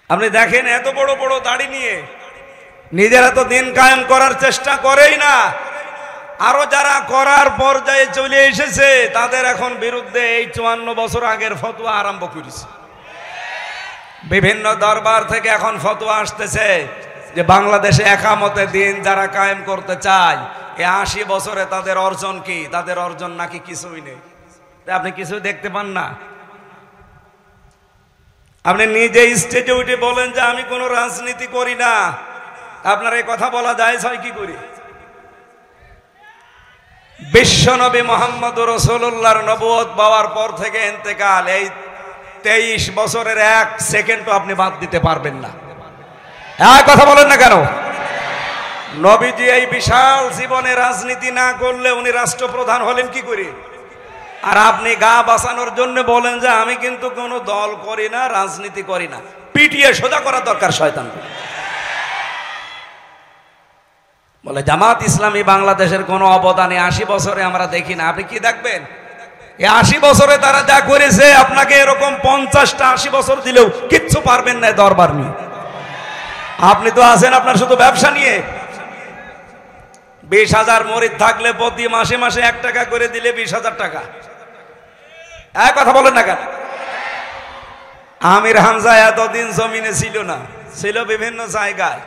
আপনি দেখেন এত বড় বড় দাড়ি নিয়ে নিজেরা তো দিন কায়েম করার চেষ্টা করেই না, আরো যারা করার পর্যায়ে চলে এসেছে তাদের এখন বিরুদ্ধে এই 54 বছর আগের ফতোয়া আরম্ভ করেছে। বিভিন্ন দরবার থেকে এখন ফতোয়া আসতেছে যে বাংলাদেশে একামতে দিন যারা কায়েম করতে চায় এই 80 বছরে তাদের অর্জন কি, তাদের অর্জন নাকি কিছুই নেই। আপনি কিছু দেখতে পান না। আপনি নিজে স্টেজে উঠে বলেন যে আমি কোনো রাজনীতি করি না, আপনার এই কথা বলা যায় হয় কি করে? বিশ্বনবী মুহাম্মদ রাসূলুল্লাহর নবুয়ত পাওয়ার পর থেকে ইন্তেকাল, এই 23 বছরের 1 সেকেন্ডও আপনি বাদ দিতে পারবেন না। এই কথা বলেন না কেন? নবীজি এই বিশাল জীবনে রাজনীতি না করলে উনি রাষ্ট্রপ্রধান হলেন কি করে? আর আপনি গা বাঁচানোর জন্য বলেন যে আমি কিন্তু কোনো দল করি না, রাজনীতি করি না। পিটিয়ে সোজা করা দরকার শয়তান। বলে জামাত ইসলামী বাংলাদেশের কোনো অবদানে 80 বছরে আমরা দেখি না। আপনি কি দেখবেন? এই 80 বছরে তারা যা করেছে আপনাকে এরকম 50টা 80 বছর দিলেও কিচ্ছু পারবেন না দরবার নিয়ে। আপনি তো আছেন আপনার শুধু ব্যবসা নিয়ে। 20,000 মুরিদ থাকলে প্রতি মাসে মাসে 1 টাকা করে দিলে 20,000 টাকা। এক কথা বলেন না কেন? আমির হামজা এতদিন জমিনে ছিল না, ছিল বিভিন্ন জায়গায়।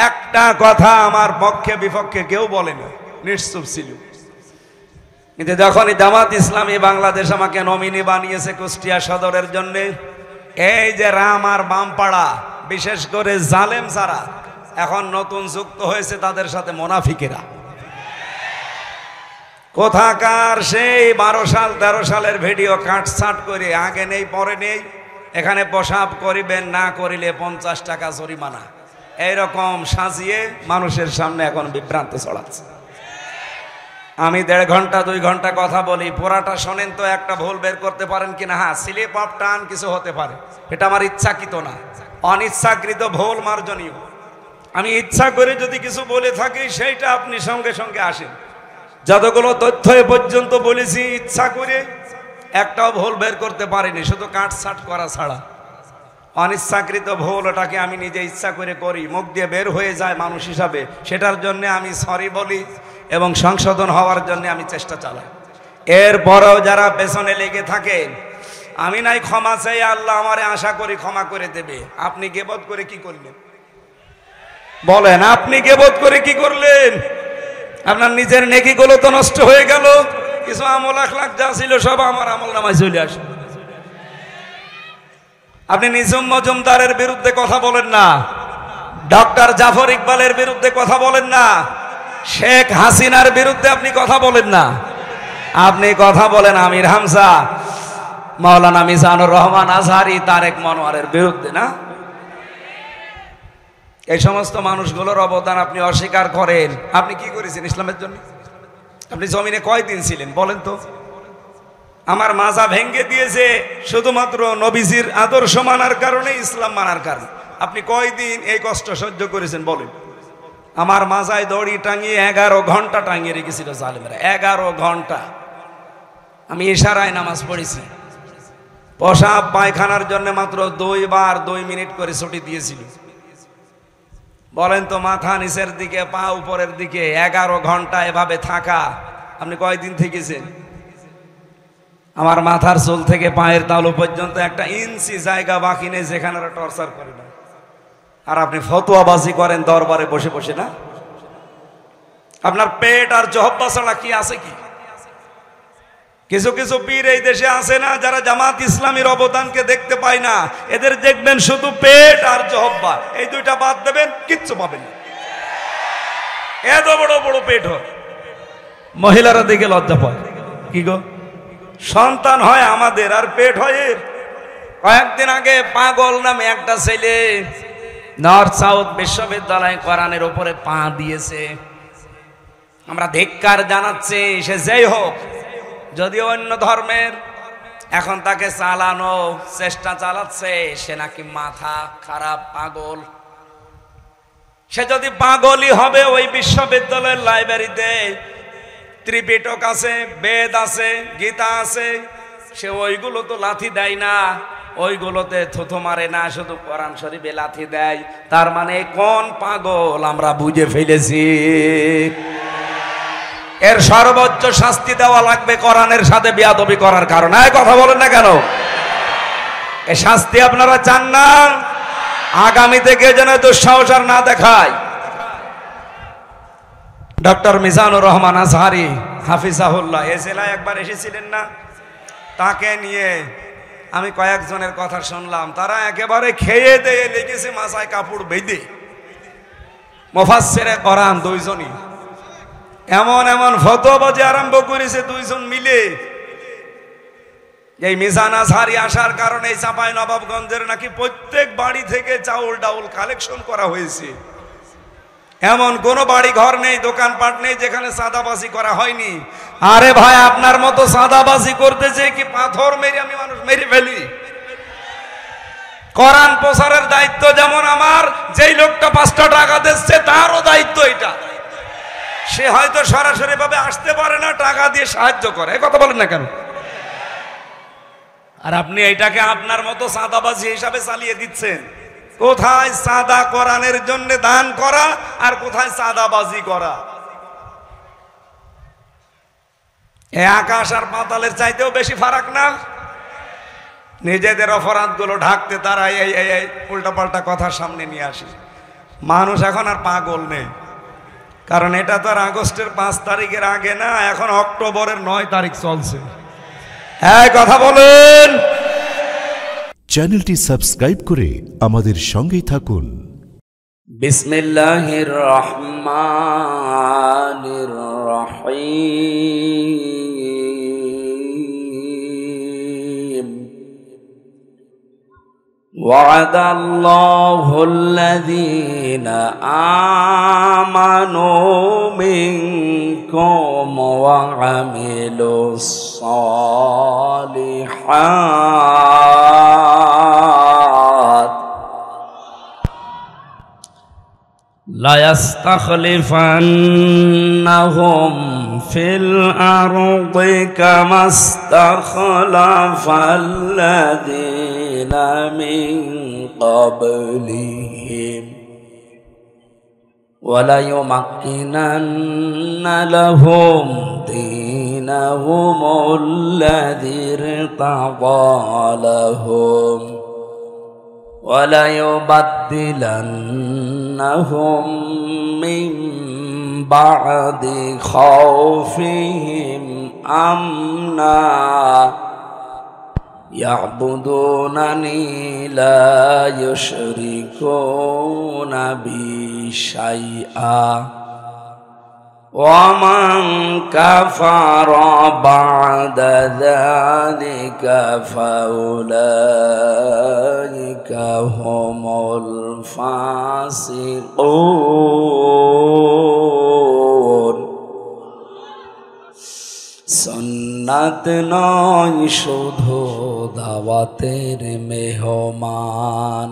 একটা কথা আমার পক্ষে বিপক্ষে কেউ বলে না, নিশ্চুপ ছিল। কিন্তু যখনই জামাত ইসলামী বাংলাদেশ আমাকে নমিনি বানিয়েছে কুষ্টিয়া সদরের জন্য, এই যে রাম আর বামপাড়া, বিশেষ করে জালেম যারা এখন নতুন যুক্ত হয়েছে তাদের সাথে মুনাফিকেরা, কোথাকার সেই 12 সাল 13 সালের ভিডিও কাটছাট করে আগে নেই পরে নেই, এখানে প্রসাব করিবেন না করিলে 50 টাকা জরিমানা, এইরকম সাজিয়ে মানুষের সামনে এখন বিভ্রান্ত ছড়াচ্ছে। আমি 1.5 ঘন্টা 2 ঘন্টা কথা বলি, পুরাটা শোনেন তো একটা ভুল বের করতে পারেন কিনা? হ্যাঁ, স্লিপ অফ টান কিছু হতে পারে, এটা আমার ইচ্ছাকৃত না, অনিচ্ছাকৃত ভুল মার্জনীয়। আমি ইচ্ছা করে যদি কিছু বলে থাকি সেইটা আপনি সঙ্গে সঙ্গে আসেন। যতগুলো তথ্য এ পর্যন্ত বলেছি ইচ্ছা করে একটাও ভুল বের করতে পারিনি, শুধু কাটছাট করা ছাড়া। অনিচ্ছাকৃত ভুল ওটাকে আমি নিজে ইচ্ছা করে করি, মুখ দিয়ে বের হয়ে যায় মানুষ হিসাবে, সেটার জন্য আমি সরি বলি এবং সংশোধন হওয়ার জন্য আমি চেষ্টা চালাই। এরপরেও যারা পেছনে লেগে থাকেন, আমি নাই ক্ষমা চাই, আল্লাহ আমারে আশা করি ক্ষমা করে দেবে। আপনি গীবত করে কি করলেন বলেন? আপনি গীবত করে কি করলেন? আপনার নিজের নেকিগুলো তো নষ্ট হয়ে গেল। কিছু আমল আখলাক যা ছিল সব আমার আমল নামায় চলে আসে। আপনি নিজাম মজুমদারের বিরুদ্ধে কথা বলেন না, ডক্টর জাফর ইকবালের বিরুদ্ধে কথা বলেন না, শেখ হাসিনার বিরুদ্ধে আপনি কথা বলেন না। আপনি কথা বলেন আমির হামজা, মাওলানা মিজানুর রহমান আজহারি, তারেক মনোয়ারের বিরুদ্ধে না? এই সমস্ত মানুষগুলোর অবদান আপনি অস্বীকার করেন। আপনি কি করেছেন ইসলামের জন্য? আপনি জমিনে কয়দিন ছিলেন বলেন তো? আমার মাজা ভেঙ্গে দিয়েছে শুধুমাত্র নবীজির আদর্শ মানার কারণে, ইসলাম মানার কারণে। আপনি কয়দিন এই কষ্ট সহ্য করেছেন বলেন? আমার মাজায় দড়ি টাঙিয়ে 11 ঘন্টা টাঙিয়ে রেখেছিল জালেমেরা, 11 ঘন্টা। আমি ইশারায় নামাজ পড়েছি। প্রসাব পায়খানার জন্য মাত্র 2 বার 2 মিনিট করে ছুটি দিয়েছিল। বলেন তো, মাথা নিচের দিকে পা উপরের দিকে 11 ঘন্টা এভাবে থাকা, আপনি কয়দিন থেকেছেন? আমার মাথার চুল থেকে পায়ের তালু পর্যন্ত 1 ইঞ্চি জায়গা বাকি নেই যেখানে টর্চার করে না। আর আপনি ফতোয়াবাজি করেন দরবারে বসে বসে না? আপনার পেট আর জহব্বা ছাড়া কি আছে কি? কিছু কিছু পীর এই দেশে আছে না, যারা জামাত ইসলামীর অবদানকে দেখতে পায় না। এদের দেখবেন শুধু পেট আর জহব্বা, এই দুইটা বাদ দেবেন কিচ্ছু পাবেন না। এত বড় বড় পেট হয়, মহিলারা দেখে লজ্জা পায়। কি গো, সন্তান হয় আমাদের আর পেট হয় এর? কয়েকদিন আগে পাগল নামে একটা ছেলে নর্থ সাউথ বিশ্ববিদ্যালয় কোরআনের উপরে পা দিয়েছে। আমরা ধিক্কার জানাচ্ছি, সে যেই হোক, যদিও অন্য ধর্মের, এখন তাকে চালানো চেষ্টা চালাচ্ছে সে নাকি মাথা খারাপ, পাগল। সে যদি পাগলই হবে, ওই বিশ্ববিদ্যালয়ের লাইব্রেরিতে ত্রিপিটক আছে, বেদ আছে, গীতা আছে, সে ওইগুলো তো লাথি দেয় না, ওইগুলোতে থুথু মারে না, শুধু কোরআন শরীফে লাথি দেয়। তার মানে কোন পাগল আমরা বুঝে ফেলেছি। এর সর্বোচ্চ শাস্তি দেওয়া লাগবে কোরআনের সাথে বেয়াদবি করার কারণে। কথা বলেন না কেন? এই শাস্তি আপনারা চান না? আগামী থেকে যেন দুঃসাহস আর না দেখায়। ডক্টর মিজানুর রহমান আজহারি হাফিজাহুল্লাহ এ জেলায় একবার এসেছিলেন না? তাকে নিয়ে আমি কয়েকজনের কথা শুনলাম, তারা একেবারে খেয়ে দিয়ে লেগেছে মাথায় কাপড় বেঁধে। মুফাসসিরে কোরআন দুইজনই এমন এমন ফতোয়াবাজি আরম্ভ করেছে দুইজন মিলে। এই মিজান আজহারি আসার কারণে চাঁপাই নবাবগঞ্জের নাকি প্রত্যেক বাড়ি থেকে চাউল ডাউল কালেকশন করা হয়েছে। এমন কোন বাড়ি ঘর নেই, দোকানপাট নেই যেখানে চাঁদাবাজি করা হয়নি। আরে ভাই, আপনার মতো চাঁদাবাজি করতেছে কি পাথর মেরে আমি মানুষ মেরে ফেলি? কোরআন প্রচারের দায়িত্ব যেমন আমার, যেই লোকটা 5টা টাকা দিচ্ছে তারও দায়িত্ব এটা। সে হয়তো সরাসরি ভাবে আসতে পারে না, টাকা দিয়ে সাহায্য করে। কথা বলেন না কেন? আর আপনি এইটাকে আপনার মতো চাঁদাবাজি হিসাবে চালিয়ে দিচ্ছেন। কোথায় চাঁদা কোরআনের জন্য দান করা আর কোথায় চাঁদাবাজি করা? এ আকাশ আর পাতালের চাইতেও বেশি ফারাক না? নিজেদের অপরাধগুলো ঢাকতে তারা এই উল্টাপাল্টা কথা সামনে নিয়ে আসে। মানুষ এখন আর পাগল নেই, কারণ এটা তো আর আগস্টের 5 তারিখের আগে না, এখন অক্টোবরের 9 তারিখ চলছে। হ্যাঁ, কথা বলেন। চ্যানেলটি সাবস্ক্রাইব করে আমাদের সঙ্গেই থাকুন। বিসমিল্লাহির রহমানির রহিম। ওয়াদাল্লাহু আল্লাযীনা আমানু মিনকুম ওয়া আমিলুস সালিহাত লা ইয়াস্তাখলিফান্নাহুম ফিল আরদি কামা ইস্তাখলাফাল্লাযীনা মিন ক্বাবলিহিম ওয়া লা ইউমাক্কিনান্না লাহুম দীনাহুমুল্লাযী ইরতাদা লাহুম ولا يبدلنهم من بعد خوفهم أمنا يعبدونني لا يشركون بي شيئا ومن كفر بعد ذلك فأولئك هم الفاسقون সুন্নাত নয় শুধু দাওয়াতের মেহমান,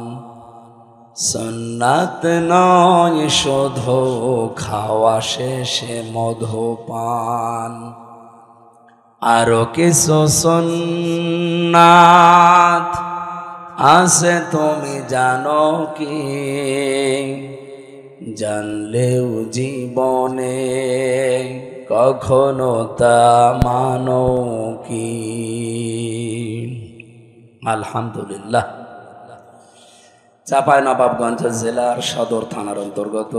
সুন্নাত নয় শুধু খাওয়া শেষে মধুপান, আরো কিছু সুন্নাত আছে তুমি জানো কি? জানলেও জীবনে কখনো তা মানো কি? আলহামদুলিল্লাহ। চাঁপাইনবাবগঞ্জ জেলার সদর থানার অন্তর্গত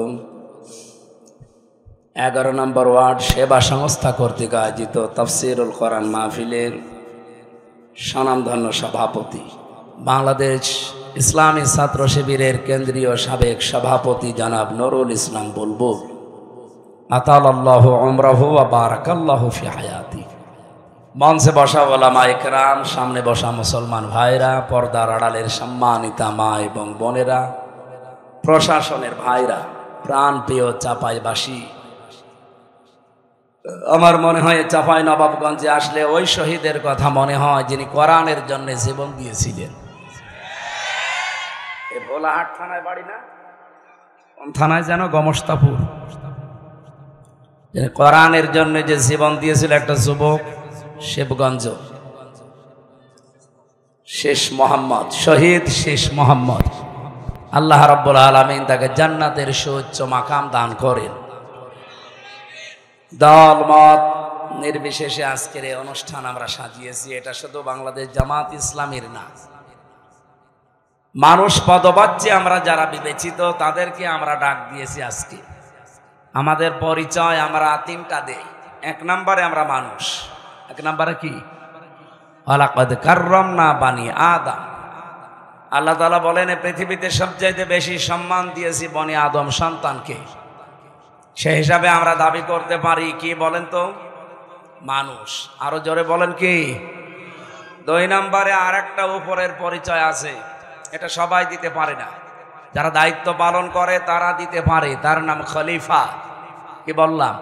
11 নম্বর ওয়ার্ড সেবা সংস্থা কর্তৃক আয়োজিত তাফসীরুল কোরআন মাহফিলের স্বনামধন্য সভাপতি, বাংলাদেশ ইসলামী ছাত্র শিবিরের কেন্দ্রীয় সাবেক সভাপতি জনাব নুরুল ইসলাম বুলবুল, আতালাল্লাহু উমরাহু ওয়া বারাকাল্লাহু ফি হায়াতি। মঞ্চে বসা ওলামায়ে কেরাম, সামনে বসা মুসলমান ভাইরা, পর্দার আড়ালের সম্মানিতা মা এবং বোনেরা, প্রশাসনের ভাইরা, প্রাণপ্রিয় চাঁপাইবাসী, আমার মনে হয় চাঁপাইনবাবগঞ্জে আসলে ওই শহীদের কথা মনে হয় যিনি কোরআনের জন্য জীবন দিয়েছিলেন। এই ভোলাহাট থানায় বাড়ি না, কোন থানায় যেন, গমস্তাপুর। কোরআনের জন্য যে জীবন দিয়েছিল একটা যুবক, শিবগঞ্জ, শেষ মোহাম্মদ, শহীদ শেষ মোহাম্মদ। আল্লাহ রাব্বুল আলামিন তাকে জান্নাতের সুউচ্চ মাকাম দান করেন। দল মত নির্বিশেষে আজকের এই অনুষ্ঠান আমরা সাজিয়েছি। এটা শুধু বাংলাদেশ জামাত ইসলামীর না, মানুষ পদবাচ্যে আমরা যারা বিবেচিত তাদেরকে আমরা ডাক দিয়েছি আজকে। আমাদের পরিচয় আমরা তিনটা দেই। এক নম্বরে আমরা মানুষ। এক নম্বরে কি? ওয়ালাকাদ কাররামনা বানি আদম। আল্লাহ তাআলা বলেন পৃথিবীতে সবচাইতে বেশি সম্মান দিয়েছি বনি আদম সন্তানকে। সেই হিসাবে আমরা দাবি করতে পারি কি বলেন তো? মানুষ। আরো জোরে বলেন কি? দুই নম্বরে আর একটা উপরের পরিচয় আছে, এটা সবাই দিতে পারে না, যারা দায়িত্ব পালন করে তারা দিতে পারে, তার নাম খলিফা। কি বললাম?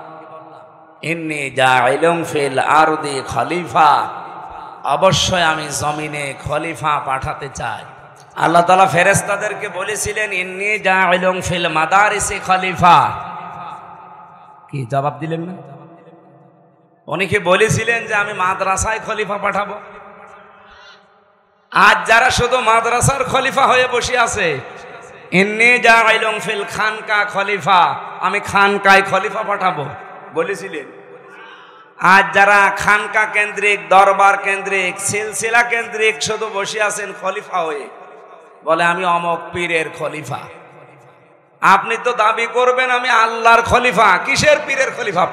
ইন্নী জাইলুন ফিল আরদি খলিফা, অবশ্যই আমি জমিনে খলিফা পাঠাতে চাই। আল্লাহ তাআলা ফেরেশতাদেরকে বলেছিলেন ইন্নী জাইলুন ফিল মাদারিসি খলিফা। কি জবাব দিলেন না? অনেকে বলেছিলেন যে আমি মাদ্রাসায় খলিফা পাঠাবো। আজ যারা শুধু মাদ্রাসার খলিফা হয়ে বসে আছে, ইন্নী জাইলুন ফিল খানকা খলিফা, আমি খানকায় খলিফা পাঠাবো বলেছিলেন। আজ যারা খানকা কেন্দ্রিক, দরবার কেন্দ্রিক, সিলসিলা কেন্দ্রিক শুধু বসে আছেন খলিফা হয়ে, বলে আমি অমক পীরের খলিফা। আপনি তো দাবি করবেন আমি আল্লাহর খলিফা, কিসের পীরের খলিফা?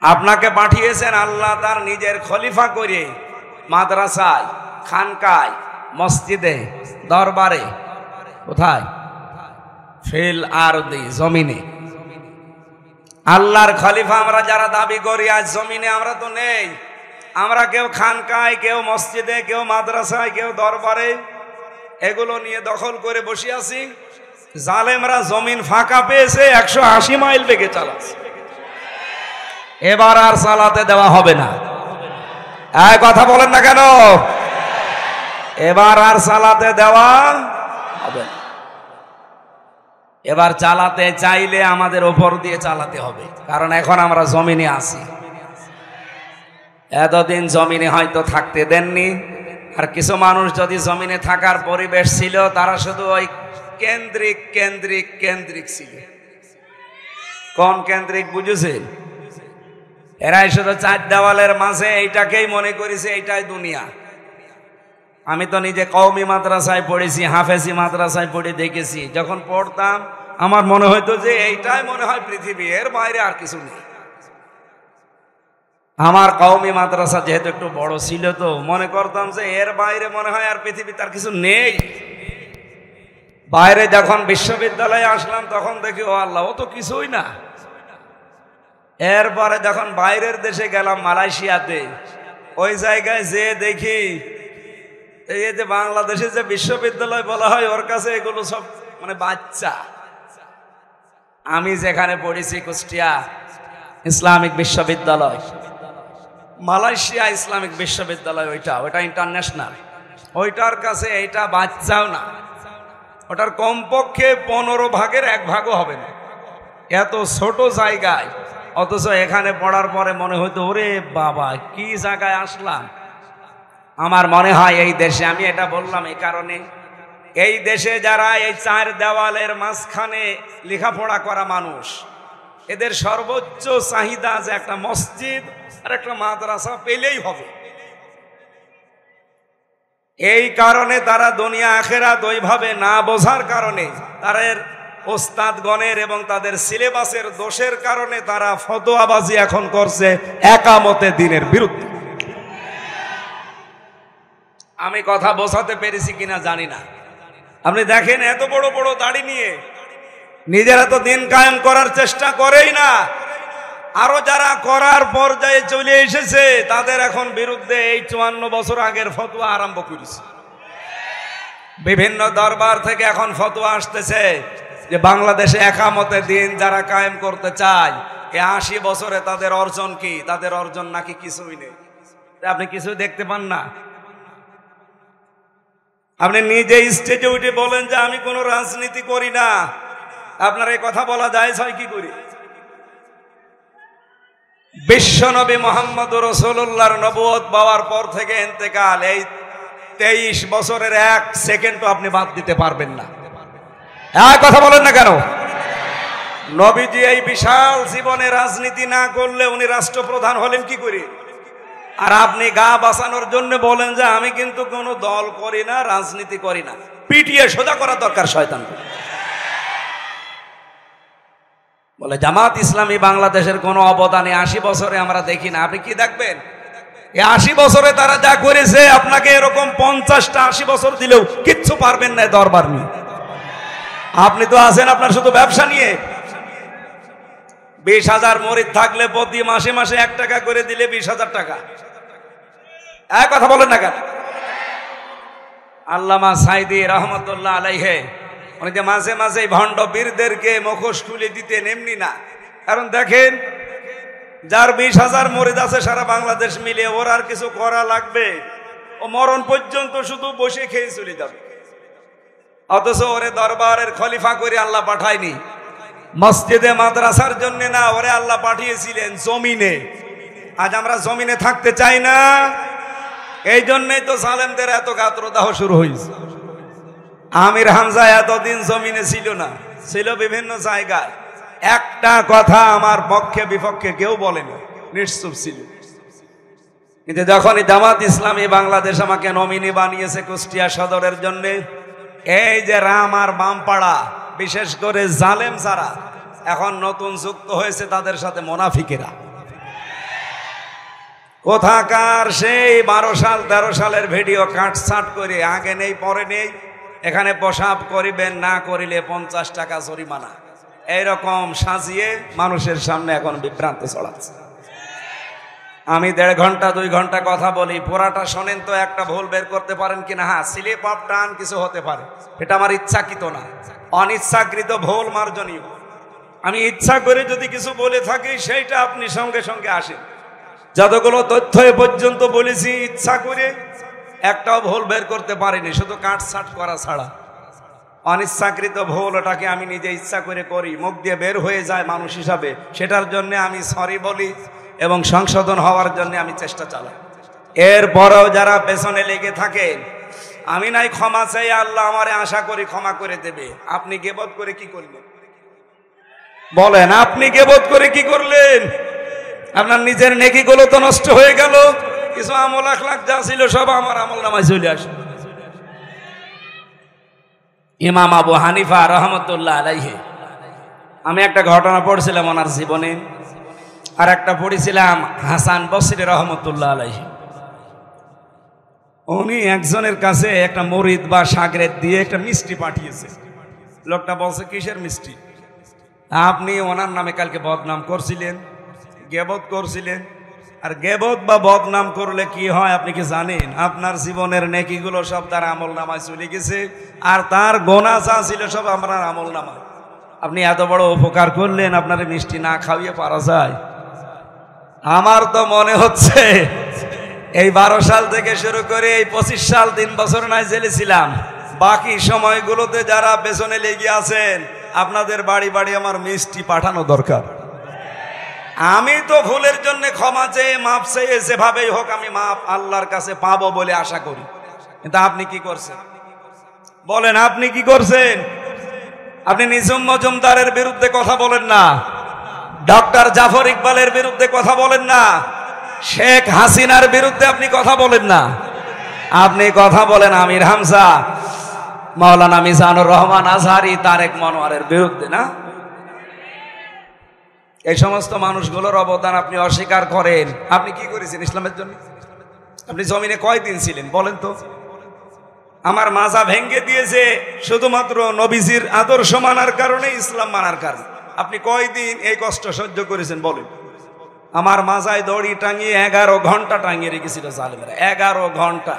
আপনাকে পাঠিয়েছেন আল্লাহ তার নিজের খলিফা করে মাদ্রাসায়, খানকায়, মসজিদে, দরবারে। কোথায়? ফিল আরদি, জমিনে। আল্লাহর খলিফা আমরা যারা দাবি করি আজ জমিনে আমরা তো নেই। আমরা কেউ খানকায়, কেউ মসজিদে, কেউ মাদ্রাসায়, কেউ দরবারে, এগুলো নিয়ে দখল করে বসে আছি। জালেমরা জমিন ফাঁকা পেয়েছে, 180 মাইল বেগে চালাচ্ছে। এবার আর চালাতে দেওয়া হবে না। এই কথা বলেন না কেন? এবার আর চালাতে দেওয়া হবে না। এবার চালাতে চাইলে আমাদের ওপর দিয়ে চালাতে হবে, কারণ এখন আমরা জমিনে আছি। এতদিন জমিনে হয়তো থাকতে দেননি, আর কিছু মানুষ যদি জমিনে থাকার পরিবেশ ছিল তারা শুধু ওই কেন্দ্রিক কেন্দ্রিক কেন্দ্রিক ছিল। কোন কেন্দ্রিক বুঝেছেন? এরাই শুধু চার দেওয়ালের মাঝে এইটাকেই মনে করেছে এইটাই দুনিয়া। আমি তো নিজে কওমি মাদ্রাসায় পড়েছি, হাফেজি মাদ্রাসায় পড়ে দেখেছি। যখন পড়তাম আমার মনে হইতো যে এইটাই মনে হয় পৃথিবী, এর বাইরে আর কিছু নেই। আমার কওমি মাদ্রাসা যেহেতু একটু বড় ছিল তো মনে করতাম যে এর বাইরে মনে হয় আর পৃথিবী তার কিছু নেই। বাইরে যখন বিশ্ববিদ্যালয়ে আসলাম তখন দেখি ও আল্লাহ, ও তো কিছুই না। এরপরে যখন বাইরের দেশে গেলাম, মালয়েশিয়াতে, ওই জায়গায় যে দেখি এই যে বাংলাদেশে যে বিশ্ববিদ্যালয় বলা হয় ওর কাছে এগুলো সব মানে বাচ্চা। আমি যেখানে পড়েছি কুষ্টিয়া ইসলামিক বিশ্ববিদ্যালয়, মালয়েশিয়া ইসলামিক বিশ্ববিদ্যালয়, ওইটা ইন্টারন্যাশনাল, ওইটার কাছে এইটা বাচ্চাও না। ওটার কমপক্ষে 15 ভাগের 1 ভাগও হবে না, এত ছোট জায়গায়। অথচ এখানে পড়ার পরে মনে হইতো ওরে বাবা কি জায়গায় আসলাম। আমার মনে হয় এই দেশে, আমি এটা বললাম এই কারণে, এই দেশে যারা এই চার দেওয়ালের মাঝখানে লেখাপড়া করা মানুষ, এদের সর্বোচ্চ চাহিদা যে একটা মসজিদ আর একটা মাদ্রাসা পেলেই হবে। এই কারণে তারা দুনিয়া আখেরাত ওইভাবে না বোঝার কারণে, তাদের ওস্তাদগণের এবং তাদের সিলেবাসের দোষের কারণে তারা ফতোয়াবাজি এখন করছে একামতে দ্বীনের বিরুদ্ধে। আমি কথা বোঝাতে পেরেছি কিনা জানি না। আপনি দেখেন এত বড় বড় দাড়ি নিয়ে নিজেরা তো দিন কায়েম করার চেষ্টা করেই না, আরো যারা করার পর্যায়ে চলে এসেছে তাদের এখন বিরুদ্ধে এই 54 বছর আগের ফতোয়া আরম্ভ করেছে। বিভিন্ন দরবার থেকে এখন ফতোয়া আসতেছে যে বাংলাদেশে একামতে দিন যারা কায়েম করতে চায়, এই 80 বছরে তাদের অর্জন কি? তাদের অর্জন নাকি কিছুই নেই। আপনি কিছু দেখতে পান না। আপনি নিজে স্টেজে উঠে বলেন যে আমি কোনো রাজনীতি করি না, আপনার এই কথা বলা যায় কি করে? বিশ্বনবী মুহাম্মদ রাসূলুল্লাহর নবুয়ত পাওয়ার পর থেকে ইন্তেকাল, এই 23 বছরের 1 সেকেন্ডও আপনি বাদ দিতে পারবেন না। কথা বলেন না কেন? নবীজি এই বিশাল জীবনে রাজনীতি না করলে উনি রাষ্ট্রপ্রধান হলেন কি করে? আর আপনি গা বাঁচানোর জন্য বলেন যে আমি কিন্তু কোনো দল করি না, রাজনীতি করি না। পিটিয়ে সোজা করা দরকার শয়তান। বলে জামাত ইসলামী বাংলাদেশের কোনো অবদানে 80 বছরে আমরা দেখি না। আপনি কি দেখবেন? এই 80 বছরে তারা যা করেছে আপনাকে এরকম 50টা 80 বছর দিলেও কিচ্ছু পারবেন না দরবার নিয়ে। আপনি তো আছেন আপনার শুধু ব্যবসা নিয়ে। 20,000 মুরিদ থাকলে প্রতি মাসে মাসে 1 টাকা করে দিলে 20,000 টাকা। কথা বলেন না কেন? আল্লামা সাইদি রহমতুল্লাহ আলাইহি উনি যে মাঝে মাঝে ভণ্ড বীরদেরকে মুখোশ খুলে দিতেন, এমনি না। কারণ দেখেন, যার 20,000 মুরিদ আছে সারা বাংলাদেশ মিলে, ওর আর কিছু করা লাগবে? ও মরণ পর্যন্ত শুধু বসে খেয়ে চলে যাবে। অথচ ওরে দরবারের খলিফা করে আল্লাহ পাঠায়নি, মসজিদে মাদ্রাসার জন্য না, ওরে আল্লাহ পাঠিয়েছিলেন জমিনে। আজ আমরা জমিনে থাকতে চাই না, এই জন্যই তো জালেমদের এত গাত্রদাহ শুরু হয়েছে। আমির হামজা এতদিন জমিনে ছিল না, ছিল বিভিন্ন জায়গায়। একটা কথা আমার পক্ষে বিপক্ষে কেউ বলেনি, নিশ্চুপ ছিল। কিন্তু যখনই জামাত ইসলামী বাংলাদেশ আমাকে নমিনি বানিয়েছে কুষ্টিয়া সদরের জন্য, এই যে রাম আর বামপাড়া, বিশেষ করে জালেম যারা এখন নতুন যুক্ত হয়েছে, তাদের সাথে মুনাফিকেরা। কোথাকার সেই 12 সাল 13 সালের ভিডিও কাটছাট করে, আগে নেই পরে নেই, এখানে পেশাব করিবেন, না করিলে 50 টাকা জরিমানা, এইরকম সাজিয়ে মানুষের সামনে এখন বিভ্রান্ত ছড়াচ্ছে। আমি 1.5 ঘন্টা 2 ঘন্টা কথা বলি, পুরাটা শোনেন তো একটা ভুল বের করতে পারেন কিনা? হ্যাঁ, স্লিপ অফ টান কিছু হতে পারে, এটা আমার ইচ্ছাকৃত না, অনিচ্ছাকৃত ভুল মার্জনীয়। আমি ইচ্ছা করে যদি কিছু বলে থাকি সেইটা আপনি সঙ্গে সঙ্গে আসেন। যতগুলো তথ্য এ পর্যন্ত বলেছি ইচ্ছা করে একটাও ভুল বের করতে পারিনি, শুধু কাটছাট করা ছাড়া। অনিচ্ছাকৃত ভুল, ওটাকে আমি নিজে ইচ্ছা করে করি, মুখ দিয়ে বের হয়ে যায় মানুষ হিসাবে, সেটার জন্য আমি সরি বলি এবং সংশোধন হওয়ার জন্য আমি চেষ্টা চালাই। এরপরেও যারা পেছনে লেগে থাকেন, আমি নাই ক্ষমা চাই, আল্লাহ আমারে আশা করি ক্ষমা করে দেবে। আপনি গীবত করে কি করলেন? বলেন, আপনি গীবত করে কি করলেন? আপনার নিজের নেকিগুলো তো নষ্ট হয়ে গেল। কিছু আমল আখলাক যা ছিল সব আমার আমল নামায় চলে আসে। ইমাম আবু হানিফা রহমতুল্লাহ আলাইহি, আমি একটা ঘটনা পড়ছিলাম ওনার জীবনে, আর একটা পড়েছিলাম হাসান বসরি রহমতুল্লাহ আলাইহি। উনি একজনের কাছে একটা মুরিদ বা শাগরেদ দিয়ে একটা মিষ্টি পাঠিয়েছে। লোকটা বলছে, কিসের মিষ্টি? আপনি ওনার নামে কালকে বদনাম করছিলেন, গীবত করছিলেন। আর গীবত বা বদনাম করলে কি হয় আপনি কি জানেন? আপনার জীবনের নেকিগুলো সব তার আমল নামায় চলে গেছে, আর তার গোনা যা ছিল সব আপনার আমল নামায়। আপনি এত বড় উপকার করলেন, আপনার মিষ্টি না খাওয়িয়ে পারা যায়? আমার তো মনে হচ্ছে এই 12 সাল থেকে শুরু করে এই 25 সাল 3 বছর নয় জেলে ছিলাম, বাকি সময়গুলোতে যারা পেছনে লেগে আছেন, আপনাদের বাড়ি বাড়ি আমার মিষ্টি পাঠানো দরকার। আমি তো ভুলের জন্য ক্ষমা চেয়ে মাপ চেয়ে যেভাবেই হোক আমি মাপ আল্লাহর কাছে পাবো বলে আশা করি। কিন্তু আপনি কি করছেন? বলেন, আপনি কি করছেন? আপনি নিঝুম মজুমদারের বিরুদ্ধে কথা বলেন না, ডক্টর জাফর ইকবালের বিরুদ্ধে কথা বলেন না, শেখ হাসিনার বিরুদ্ধে আপনি কথা বলেন না, আপনি কথা বলেন আমির হামজা, মাওলানা মিজানুর রহমান আজহারি, তারেক মনোয়ারের বিরুদ্ধে না? এই সমস্ত মানুষগুলোর অবদান আপনি অস্বীকার করেন। আপনি কি করেছেন ইসলামের জন্য? আপনি জমিনে কয়দিন ছিলেন বলেন তো? আমার মাজা ভেঙ্গে দিয়েছে শুধুমাত্র নবীজির আদর্শ মানার কারণে, ইসলাম মানার কারণে। আপনি কয়দিন এই কষ্ট সহ্য করেছেন বলেন? আমার মাজায় দড়ি টাঙিয়ে 11 ঘন্টা টাঙিয়ে রেখেছিল জালেমেরা, 11 ঘন্টা।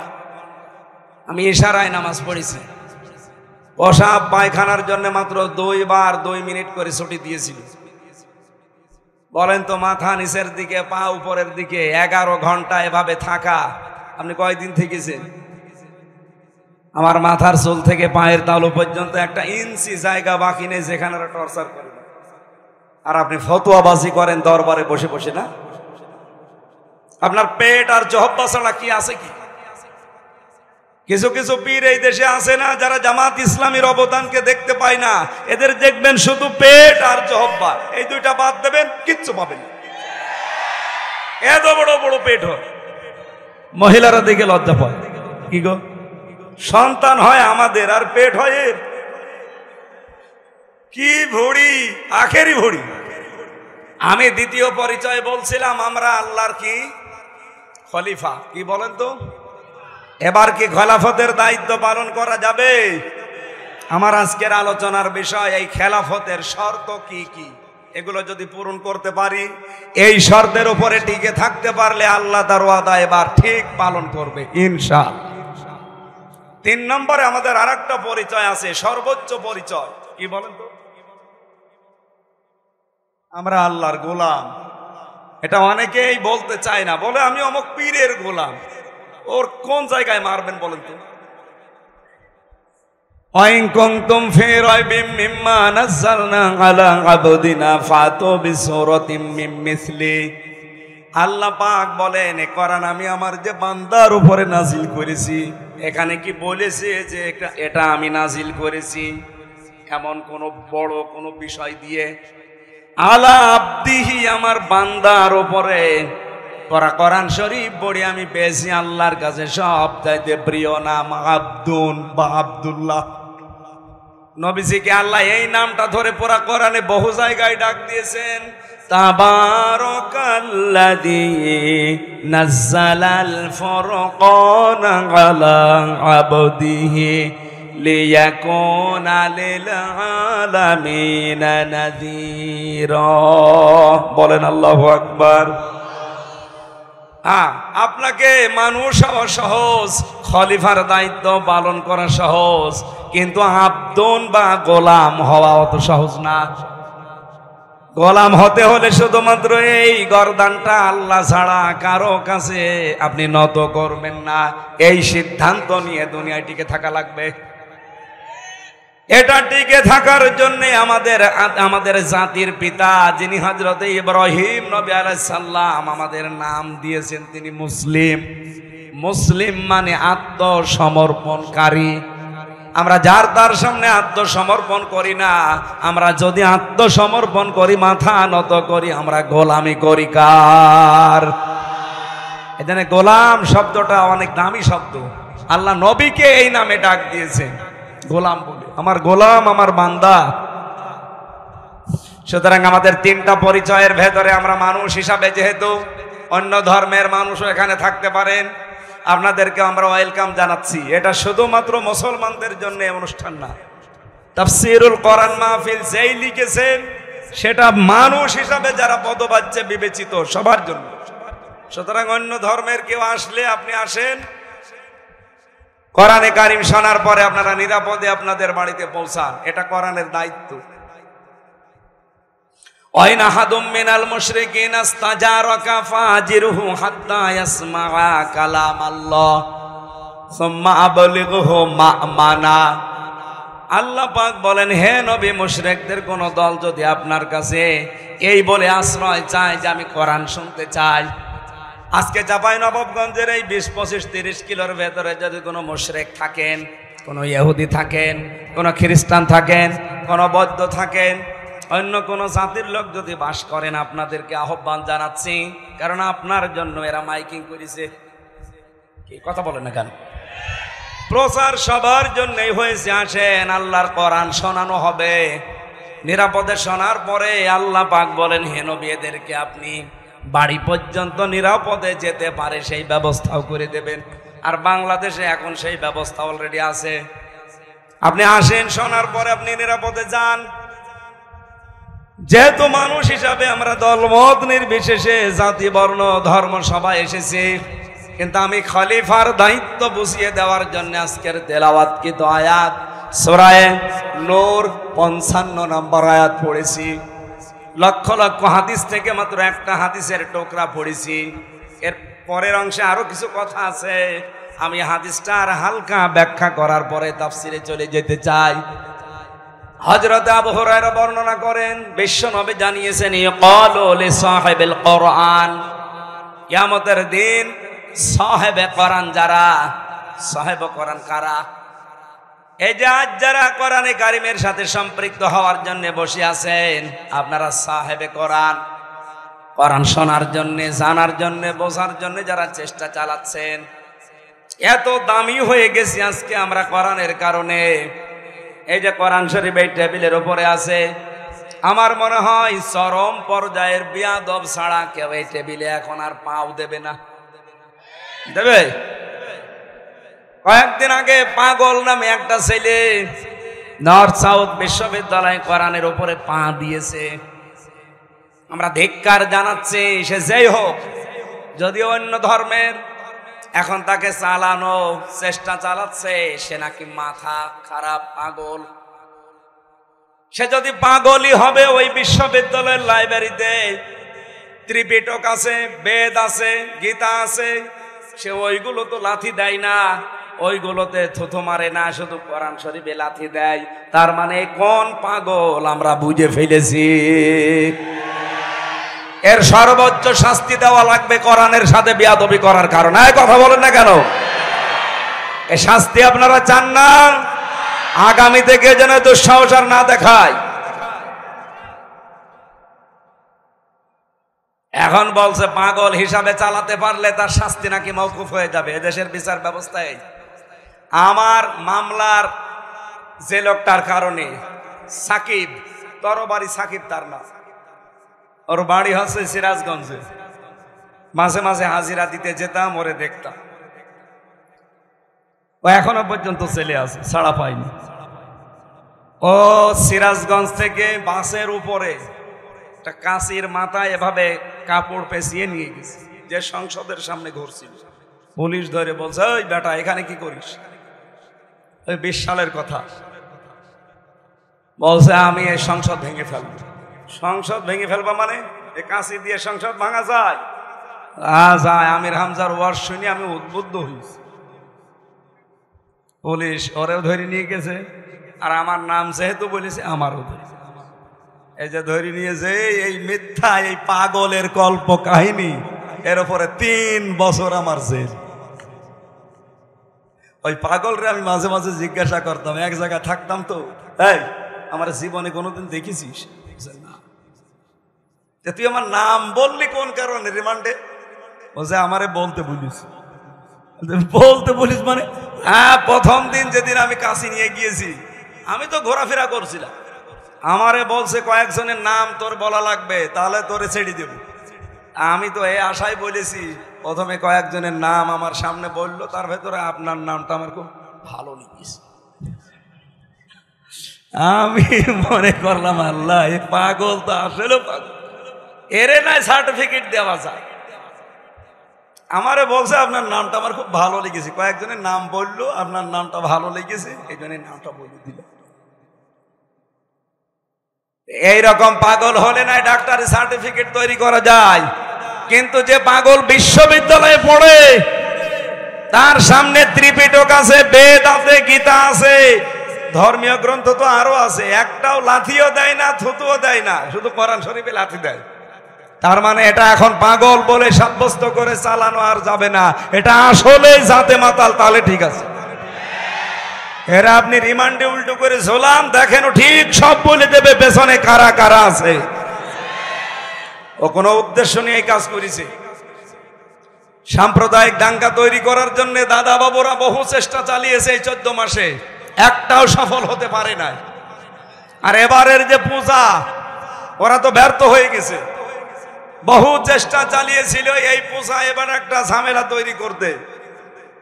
আমি ইশারায় নামাজ পড়েছি, পেশাব পায়খানার জন্য মাত্র 2 বার 2 মিনিট করে ছুটি দিয়েছিল। বলেন তো, মাথা নিচের দিকে পা উপরের দিকে 11 ঘন্টা এভাবে থাকা, আপনি কয়দিন থেকেছেন? আমার মাথার চুল থেকে পায়ের তালু পর্যন্ত 1 ইঞ্চি জায়গা বাকি নেই যেখানে টর্চার করে। আর আপনি ফতোয়াবাজি করেন দরবারে বসে বসে, না? আপনার পেট আর জহব্বা ছাড়া কি আছে কি? কিছু কিছু পীর এই দেশে আছে না, যারা জামাত ইসলামীর অবদানকে দেখতে পায় না, এদের দেখবেন শুধু পেট আর জহব্বা, এই দুইটা বাদ দেবেন কিচ্ছু পাবেন। এত বড় বড় পেট হয়, মহিলারা দেখে লজ্জা পায়। কি গো, সন্তান হয় আমাদের আর পেট হয় এর? কি ভুড়ি, আখেরি ভুড়ি। আমি দ্বিতীয় পরিচয় বলছিলাম, আমরা আল্লাহর কি খলিফা। কি বলেন তো, এবার কি খেলাফতের দায়িত্ব পালন করা যাবে? আমার আজকের আলোচনার বিষয় এই খেলাফতের শর্ত কি কি, এগুলো যদি পূরণ করতে পারি, এই শর্তের উপরে টিকে থাকতে পারলে আল্লাহ তার ওয়াদা এবার ঠিক পালন করবে ইনশাআল্লাহ। 3 নম্বরে আমাদের আরেকটা পরিচয় আছে, সর্বোচ্চ পরিচয়। কি বলেন তো, আমরা আল্লাহর গোলাম। এটা অনেকেই বলতে চায় না, বলে আমি অমুক পীরের গোলাম। ওর কোন জায়গায় মারবেন বলেন তো? ওয়াইন কুনতুম ফি রাইবিম মিম্মা নাযালনা আলা আবদিনা ফাতু বিসূরাতিম মিন মিসলি। আল্লাহ পাক বলেন, এ কোরআন আমি আমার যে বান্দার উপরে নাজিল করেছি, এখানে কি বলেছে যে এটা আমি নাজিল করেছি এমন কোন বড় কোন বিষয় দিয়ে? আলা আবদিহি, আমার বান্দার উপরে। কোরআন শরীফ পড়ে আমি পেয়েছি আল্লাহর কাছে সবচাইতে প্রিয় নাম আব্দুন বা আব্দুল্লাহ। নবীজিকে আল্লাহ এই নামটা ধরে পুরা কোরআনে বহু জায়গায় ডাক দিয়েছেন। তাবারাকাল্লাযী নাযালাল ফুরকানা আলা আবদিহি লিয়াকুনা লিল আলামিনা নাযীরা। বলেন আল্লাহু আকবার। আপনাকে মানুষ হওয়া সহজ, খলিফার দায়িত্ব পালন করা সহজ, কিন্তু আব্দুন বা গোলাম হওয়া অত সহজ না। গোলাম হতে হলে শুধুমাত্র এই গর্দানটা আল্লাহ ছাড়া কারো কাছে আপনি নত করবেন না, এই সিদ্ধান্ত নিয়ে দুনিয়ায় টিকে থাকা লাগবে। এটা টিকে থাকার জন্য আমাদের জাতির পিতা যিনি হযরত ইব্রাহিম নবী আলাইহিস সালাম আমাদের নাম দিয়েছেন, তিনি মুসলিম। মুসলিম মানে আত্মসমর্পণকারী। আমরা যার তার সামনে আত্মসমর্পণ করি না, আমরা যদি আত্মসমর্পণ করি, মাথা নত করি, আমরা গোলামি করি কার? এখানে গোলাম শব্দটা অনেক দামি শব্দ। আল্লাহ নবীকে এই নামে ডাক দিয়েছেন, গোলাম বলে, আমার গোলাম, আমার বান্দা। সুতরাং আমাদের 3টা পরিচয়ের ভেতরে আমরা মানুষ হিসাবে, যেহেতু অন্য ধর্মের মানুষও এখানে থাকতে পারেন, আপনাদেরকে আমরা ওয়েলকাম জানাচ্ছি। এটা শুধুমাত্র মুসলমানদের জন্য অনুষ্ঠান না। তাফসীরুল কোরআন মাহফিল যেই লিখেছেন সেটা মানুষ হিসাবে যারা পদবাচ্য বিবেচিত সবার জন্য। সুতরাং অন্য ধর্মের কেউ আসলে আপনি আসেন, কোরআনে কারিম শোনার পরে আপনারা নিরাপদে আপনাদের বাড়িতে পৌঁছান, এটা কোরআনের দায়িত্ব। ওয়াইন আহাদুম মিনাল মুশরিকিনা ইসতাজারাকা ফাজিরহু হাত্তা ইয়াসমাআ কালামাল্লাহ সুম্মা আবলিগহু মা'মানা। আল্লাহ পাক বলেন, হে নবী, মুশরিকদের কোন দল যদি আপনার কাছে এই বলে আশ্রয় চায় যে আমি কোরআন শুনতে চাই, আজকে চাঁপাইনবাবগঞ্জের এই 20-25-30 কিলোর ভেতরে যদি কোনো মুশরিক থাকেন, কোনো ইহুদি থাকেন, কোনো খ্রিস্টান থাকেন, কোনো বৌদ্ধ থাকেন, অন্য কোনো জাতির লোক যদি বাস করেন, আপনাদেরকে আহ্বান জানাচ্ছি, কারণ আপনার জন্য এরা মাইকিং করেছে। কি কথা বলেন না কেন? প্রচার সবার জন্যই হয়েছে। আসেন, আল্লাহর কোরআন শোনানো হবে। নিরাপদে শোনার পরে আল্লাহ পাক বলেন, হে নবী, এদেরকে আপনি বাড়ি পর্যন্ত নিরাপদে যেতে পারে সেই ব্যবস্থাও করে দেবেন। আর বাংলাদেশে এখন সেই ব্যবস্থা অলরেডি আছে। আপনি আসেন, শোনার পরে আপনি নিরাপদে যান। যেহেতু মানুষ হিসাবে আমরা দলমত নির্বিশেষে, জাতি, বর্ণ, ধর্ম সবাই এসেছি, কিন্তু আমি খলিফার দায়িত্ব বুঝিয়ে দেওয়ার জন্য আজকের তেলাওয়াতকৃত আয়াত সূরা নূর 55 নম্বর আয়াত পড়েছি। লক্ষ লক্ষ হাদিস থেকে মাত্র একটা হাদিসের টুকরা পড়েছি। এর পরের অংশে আরো কিছু কথা আছে, আমি হাদিসটার হালকা ব্যাখ্যা করার পরে তাফসিরে চলে যেতে চাই। হযরত আবু হুরায়রা বর্ণনা করেন, বিশ্বনবী জানিয়েছেন, ইয়াকালু লি সাহিবিল কোরআন, কিয়ামতের দিন সাহেবে কোরআন যারা, সাহেবে কোরআন কারা? এই যে আজ যারা কোরআনে কারিমের সাথে সম্পৃক্ত হওয়ার জন্য বসে আছেন, আপনারা সাহেবে কোরআন, কোরআন শোনার জন্য, জানার জন্য, বোঝার জন্য যারা চেষ্টা চালাচ্ছেন, এত দামি হয়ে গেছি আজকে আমরা কোরআনের কারণে। এই যে কোরআন শরীফ এই টেবিলের উপরে আছে, আমার মনে হয় চরম পর্যায়ের বিয়াদব ছাড়া কেউ এই টেবিলে এখন আর পাও দেবে না। দেবে? কয়েকদিন আগে পাগল নামে একটা ছেলে নর্থ সাউথ বিশ্ববিদ্যালয় কোরআনের উপরে পা দিয়েছে। আমরা ধিক্কার জানাচ্ছি, সে যেই হোক, যদিও অন্য ধর্মের, এখন তাকে চালানো চেষ্টা চালাচ্ছে সে নাকি মাথা খারাপ, পাগল। সে যদি পাগলই হবে, ওই বিশ্ববিদ্যালয়ের লাইব্রেরিতে ত্রিপিটক আছে, বেদ আছে, গীতা আছে, সে ওইগুলো তো লাথি দেয় না, ওইগুলোতে থুথু মারে না, শুধু কোরআন শরীফে লাথি দেয়। তার মানে কোন পাগল আমরা বুঝে ফেলেছি। এর সর্বোচ্চ শাস্তি দেওয়া লাগবে কোরআনের সাথে বেয়াদবি করার কারণে। কথা বলেন না কেন? এই শাস্তি আপনারা চান না? আগামী থেকে যেন দুঃসাহস আর না দেখায়। এখন বলছে পাগল হিসাবে চালাতে পারলে তার শাস্তি নাকি মওকুফ হয়ে যাবে। এদেশের বিচার ব্যবস্থায় আমার মামলার যে লোকটার কারণে, সাকিব, তরবারি সাকিব তার নাম, ওর বাড়ি হচ্ছে সিরাজগঞ্জে। মাঝে মাঝে হাজিরা দিতে যেতাম, ওরে দেখতাম। ও এখনো পর্যন্ত ছেলে আছে, ছাড়া পায়নি। ও সিরাজগঞ্জ থেকে বাসের উপরে একটা কাঁচির মাথায় এভাবে কাপড় পেঁচিয়ে নিয়ে গেছে, যে সংসদের সামনে ঘুরছিল। পুলিশ ধরে বলছে, ওই বেটা এখানে কি করিস? ওই 20 সালের কথা। বলছে আমি এই সংসদ ভেঙে ফেলব। সংসদ ভেঙে ফেলবা মানে? এ কাঁচি দিয়ে সংসদ ভাঙা যায়? যায়। আমির হামজার ওয়াজ শুনে আমি উদ্বুদ্ধ হয়েছি। পুলিশ ওরেও ধরে নিয়ে গেছে, আর আমার নাম যেহেতু বলেছে আমারও ধরেছে। এই যে ধরে নিয়েছে, এই মিথ্যা, এই পাগলের কল্প কাহিনী, এর উপরে 3 বছর আমার জেল। ওই পাগলরে আমি মাঝে মাঝে জিজ্ঞাসা করতাম, এক জায়গায় থাকতাম তো, এই আমার জীবনে কোনোদিন দেখেছিস? না। তুই আমার নাম বললি কোন কারণে রিমান্ডে? বলছে আমারে বলতে বলিস। বলতে বলিস মানে? হ্যাঁ, প্রথম দিন যেদিন আমি কাশি নিয়ে গিয়েছি, আমি তো ঘোরাফেরা করছিলাম, আমারে বলছে কয়েকজনের নাম তোর বলা লাগবে, তাহলে তোরে ছেড়ে দেব। আমি তো এই আশায় বলেছি। প্রথমে কয়েকজনের নাম আমার সামনে বললো, তার ভেতরে আপনার নামটা আমার খুব ভালো লেগেছে। আমি মনে করলাম, আল্লাহ, এ পাগল তো আসলে পাগল, এরে নাই সার্টিফিকেট দেওয়া যায়। আমারে বলছে আপনার নামটা আমার খুব ভালো লেগেছে, কয়েকজনের নাম বললো, আপনার নামটা ভালো লেগেছে, এই জন্য নামটা বলে দিল। এইরকম পাগল হলে নাই ডাক্তারি সার্টিফিকেট তৈরি করা যায়। কিন্তু যে পাগল বিশ্ববিদ্যালয়ে পড়ে, তার সামনে ত্রিপিটক আছে, বেদ আছে, গীতা আছে, ধর্মীয় গ্রন্থ তো আরো আছে, একটাও লাথিও দেয় না, থুতুও দেয় না, শুধু কোরআন শরীফে লাথি দেয়। তার মানে এটা এখন পাগল বলে সাব্যস্ত করে চালানো আর যাবে না। এটা আসলে জাতে মাতাল, তাহলে ঠিক আছে। এরা আপনি রিমান্ডে উল্টো করে ঝোলান, দেখেন ও ঠিক সব বলে দেবে পেছনে কারা কারা আছে। ও কোনো উদ্দেশ্য নিয়ে এই কাজ করেছে। সাম্প্রদায়িক দাঙ্গা তৈরি করার জন্য দাদা বাবুরা বহু চেষ্টা চালিয়েছে এই 14 মাসে, একটাও সফল হতে পারে নাই। আর এবারের যে পূজা, ওরা তো ব্যর্থ হয়ে গেছে। বহু চেষ্টা চালিয়েছিল এই পূজা এবার একটা ঝামেলা তৈরি করতে,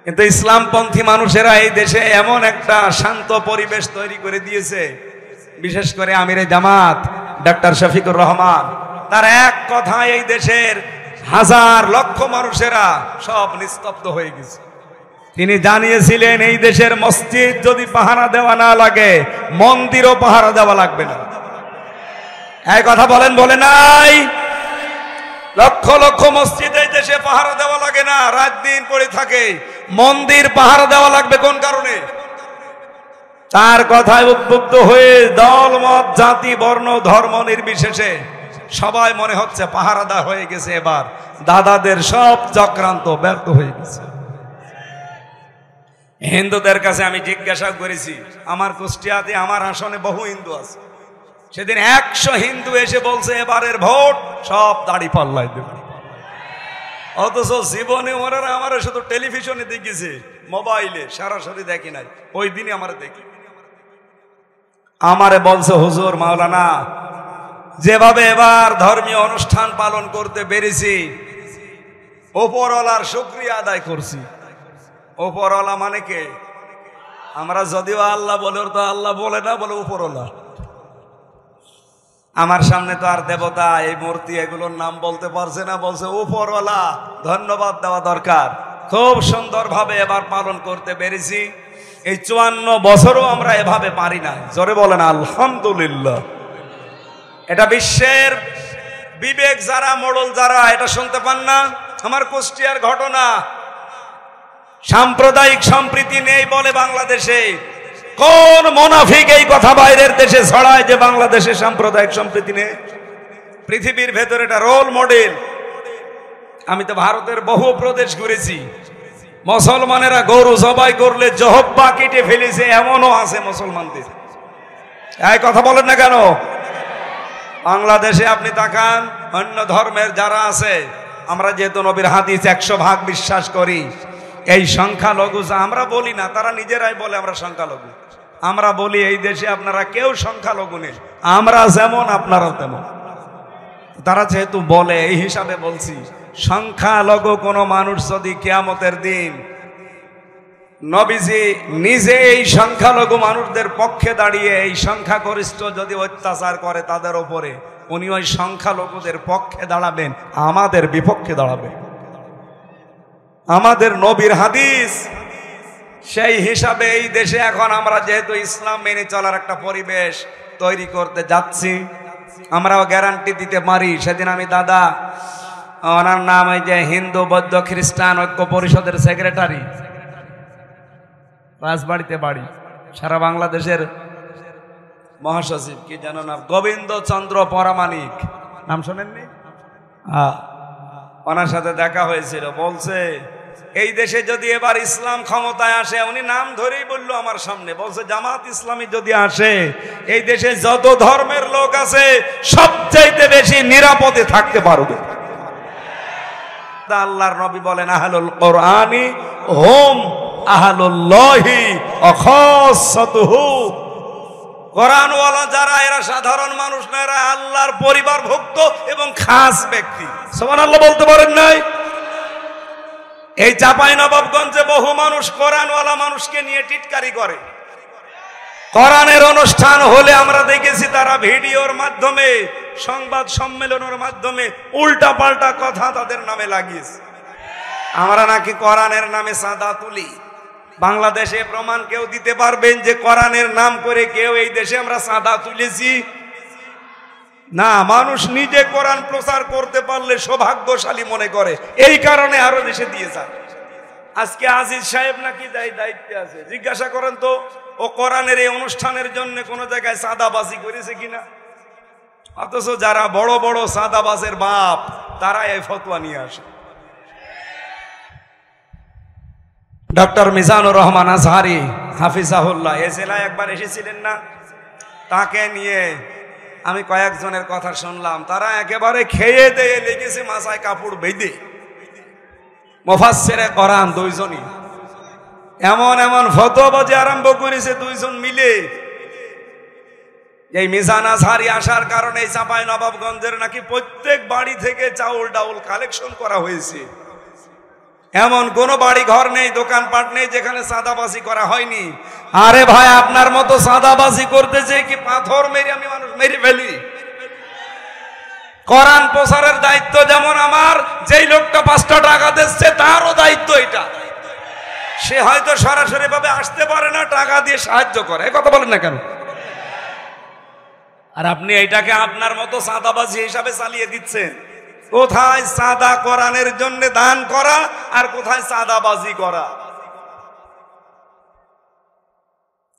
কিন্তু ইসলামপন্থী মানুষেরা এই দেশে এমন একটা শান্ত পরিবেশ তৈরি করে দিয়েছে। বিশেষ করে আমিরে জামাত ডক্টর শফিকুর রহমান, তার এক কথায় এই দেশের হাজার লক্ষ মানুষেরা সব নিস্তব্ধ হয়ে গেছে। তিনি জানিয়েছিলেন, এই দেশের মসজিদ যদি পাহারা দেওয়া না লাগে, মন্দিরও পাহারা দেওয়া লাগবে না। এই কথা বলেন, বলে নাই? লক্ষ লক্ষ মসজিদ এই দেশে পাহারা দেওয়া লাগে না, রাত দিন পড়ে থাকে। মন্দির পাহারা দেওয়া লাগবে কোন কারণে? তার কথায় উদ্বুদ্ধ হয়ে দল মত জাতি বর্ণ ধর্ম নির্বিশেষে সবাই মনে হচ্ছে পাহারাদা হয়ে গেছে। এবার দাদাদের সব চক্রান্ত ব্যর্থ হয়ে গেছে। হিন্দুদের কাছে আমি জিজ্ঞাসা করেছি, আমার কুষ্টিয়াতে আমার আসনে বহু হিন্দু আছে, সেদিন 100 হিন্দু এসে বলছে এবারের ভোট সব দাড়ি পাল্লাই দেবে। অথচ জীবনে ওরা আমার শুধু টেলিভিশনে দেখেছে, মোবাইলে সরাসরি দেখি নাই। ওই দিনই আমার দেখি, আমারে বলছে হুজুর মাওলানা যেভাবে এবার ধর্মীয় অনুষ্ঠান পালন করতে পেরেছি, ওপরওয়ালার শুকরিয়া আদায় করছি। ওপরওয়ালা মানে কে? আমরা যদিও আল্লাহ বলে, তো আল্লাহ বলে না, বলে উপরওয়ালা। আমার সামনে তো আর দেবতা এই মূর্তি এগুলোর নাম বলতে পারছে না, বলছে উপরওয়ালা, ধন্যবাদ দেওয়া দরকার। খুব সুন্দরভাবে এবার পালন করতে পেরেছি। এই 54 বছরও আমরা এভাবে পারি না। জোরে বলেন আলহামদুলিল্লাহ। এটা বিশ্বের বিবেক যারা, মোড়ল যারা, এটা শুনতে পান না? আমার কুষ্টিয়ার ঘটনা। সাম্প্রদায়িক সম্প্রীতি নেই বলে বাংলাদেশে। কোন মুনাফিক এই কথা বাইরের দেশে ছড়ায় যে বাংলাদেশে সাম্প্রদায়িক সম্প্রীতি নেই? পৃথিবীর ভেতরে এটা রোল মডেল। আমি তো ভারতের বহু প্রদেশ ঘুরেছি, মুসলমানেরা গরু জবাই করলে জহব্বা কেটে ফেলেছে, এমনও আছে মুসলমানদের। এই কথা বলেন না কেন? বাংলাদেশে আপনি তাকান, অন্য ধর্মের যারা আছে, আমরা যেহেতু নবীর হাদিস 100% বিশ্বাস করি, এই সংখ্যালঘু যা আমরা বলি না, তারা নিজেরাই বলে আমরা সংখ্যালঘু। আমরা বলি এই দেশে আপনারা কেউ সংখ্যালঘু নেই, আমরা যেমন আপনারা তেমন। তারা যেহেতু বলে, এই হিসাবে বলছি, সংখ্যালঘু কোনো মানুষ যদি কিয়ামতের দিন নবীজি নিজে এই সংখ্যালঘু মানুষদের পক্ষে দাঁড়িয়ে এই সংখ্যাগরিষ্ঠ যদি অত্যাচার করে তাদের ওপরে, উনি ওই সংখ্যালঘুদের পক্ষে দাঁড়াবেন, আমাদের বিপক্ষে দাঁড়াবেন। আমাদের নবীর হাদিস। সেই হিসাবে এই দেশে এখন আমরা যেহেতু ইসলাম মেনে চলার একটা পরিবেশ তৈরি করতে যাচ্ছি, আমরাও গ্যারান্টি দিতে পারি। সেদিন আমি দাদা, ওনার নাম এই যে হিন্দু বৌদ্ধ খ্রিস্টান ঐক্য পরিষদের সেক্রেটারি, রাজবাড়িতে বাড়ি, সারা বাংলাদেশের মহাসচিব, কি জানো না, গোবিন্দ চন্দ্র পরামানিক, নাম শোনেননি? ওনার সাথে দেখা হয়েছিল। বলছে এই দেশে যদি এবার ইসলাম ক্ষমতায় আসে, উনি নাম ধরেই বললো আমার সামনে, বলছে জামাত ইসলামী যদি আসে, এই দেশে যত ধর্মের লোক আছে সবচাইতে বেশি নিরাপদে থাকতে পারবে। আল্লাহর নবী বলেন আহলুল কোরআনি হুম আহলুল্লাহি ওয়া খাসাতুহু। কোরআনওয়ালা যারা, এরা সাধারণ মানুষ না, এরা আল্লাহর পরিবারভুক্ত এবং খাস ব্যক্তি। সুবহানাল্লাহ বলতে পারেন নাই? এই চাঁপাইনবাবগঞ্জে বহু মানুষ কোরআনওয়ালা মানুষকে নিয়ে টিটকারি করে। কোরআনের অনুষ্ঠান হলে আমরা দেখেছি তারা ভিডিওর মাধ্যমে, সংবাদ সম্মেলনের মাধ্যমে উল্টা পাল্টা কথা তাদের নামে লাগিয়েছে। আমরা নাকি কোরআনের নামে চাঁদা তুলি। বাংলাদেশে প্রমাণ কেউ দিতে পারবেন যে কোরআনের নাম করে কেউ এই দেশে আমরা চাঁদা তুলেছি? না, মানুষ নিজে কোরআন প্রচার করতে পারলে সৌভাগ্যশালী মনে করে, এই কারণে আরো দেশে দিয়ে যায়। আজকে আজিজ সাহেব নাকি দায়িত্বে আছে, জিজ্ঞাসা করেন তো ও কোরআনের এই অনুষ্ঠানের জন্য কোন জায়গায় চাঁদাবাজি করেছে কিনা? অথচ যারা বড় বড় চাঁদাবাজের বাপ, তারা এই ফতোয়া নিয়ে আসে। ডক্টর মিজানুর রহমান আজহারি হাফিজাহুল্লাহ এ জেলায় একবার এসেছিলেন না? তাকে নিয়ে আমি কয়েকজনের কথা শুনলাম, তারা একেবারে খেয়ে দিয়ে লেগেছে মাথায় কাপড় বেঁধে। মুফাসসিরে কোরআন দুইজনই এমন এমন ফতোয়াবাজি আরম্ভ করেছে, দুইজন মিলে। এই মিজান আজহারি আসার কারণে চাঁপাইনবাবগঞ্জের নাকি প্রত্যেক বাড়ি থেকে চাউল ডাউল কালেকশন করা হয়েছে। এমন কোন বাড়ি ঘর নেই, দোকানপাট নেই যেখানে চাঁদাবাজি করা হয়নি। আরে ভাই, আপনার মতো চাঁদাবাজি করতেছে কি পাথর মেরে আমি মানুষ মেরে ফেলি? কোরআন প্রচারের দায়িত্ব যেমন আমার, যেই লোকটা 5টা টাকা দিচ্ছে তারও দায়িত্ব এটা। সে হয়তো সরাসরি ভাবে আসতে পারে না, টাকা দিয়ে সাহায্য করে, এই কথা বলেন না কেন? আর আপনি এইটাকে আপনার মতো চাঁদাবাজি হিসাবে চালিয়ে দিচ্ছেন। কোথায় চাঁদা কোরআনের জন্য দান করা আর কোথায় চাঁদাবাজি করা?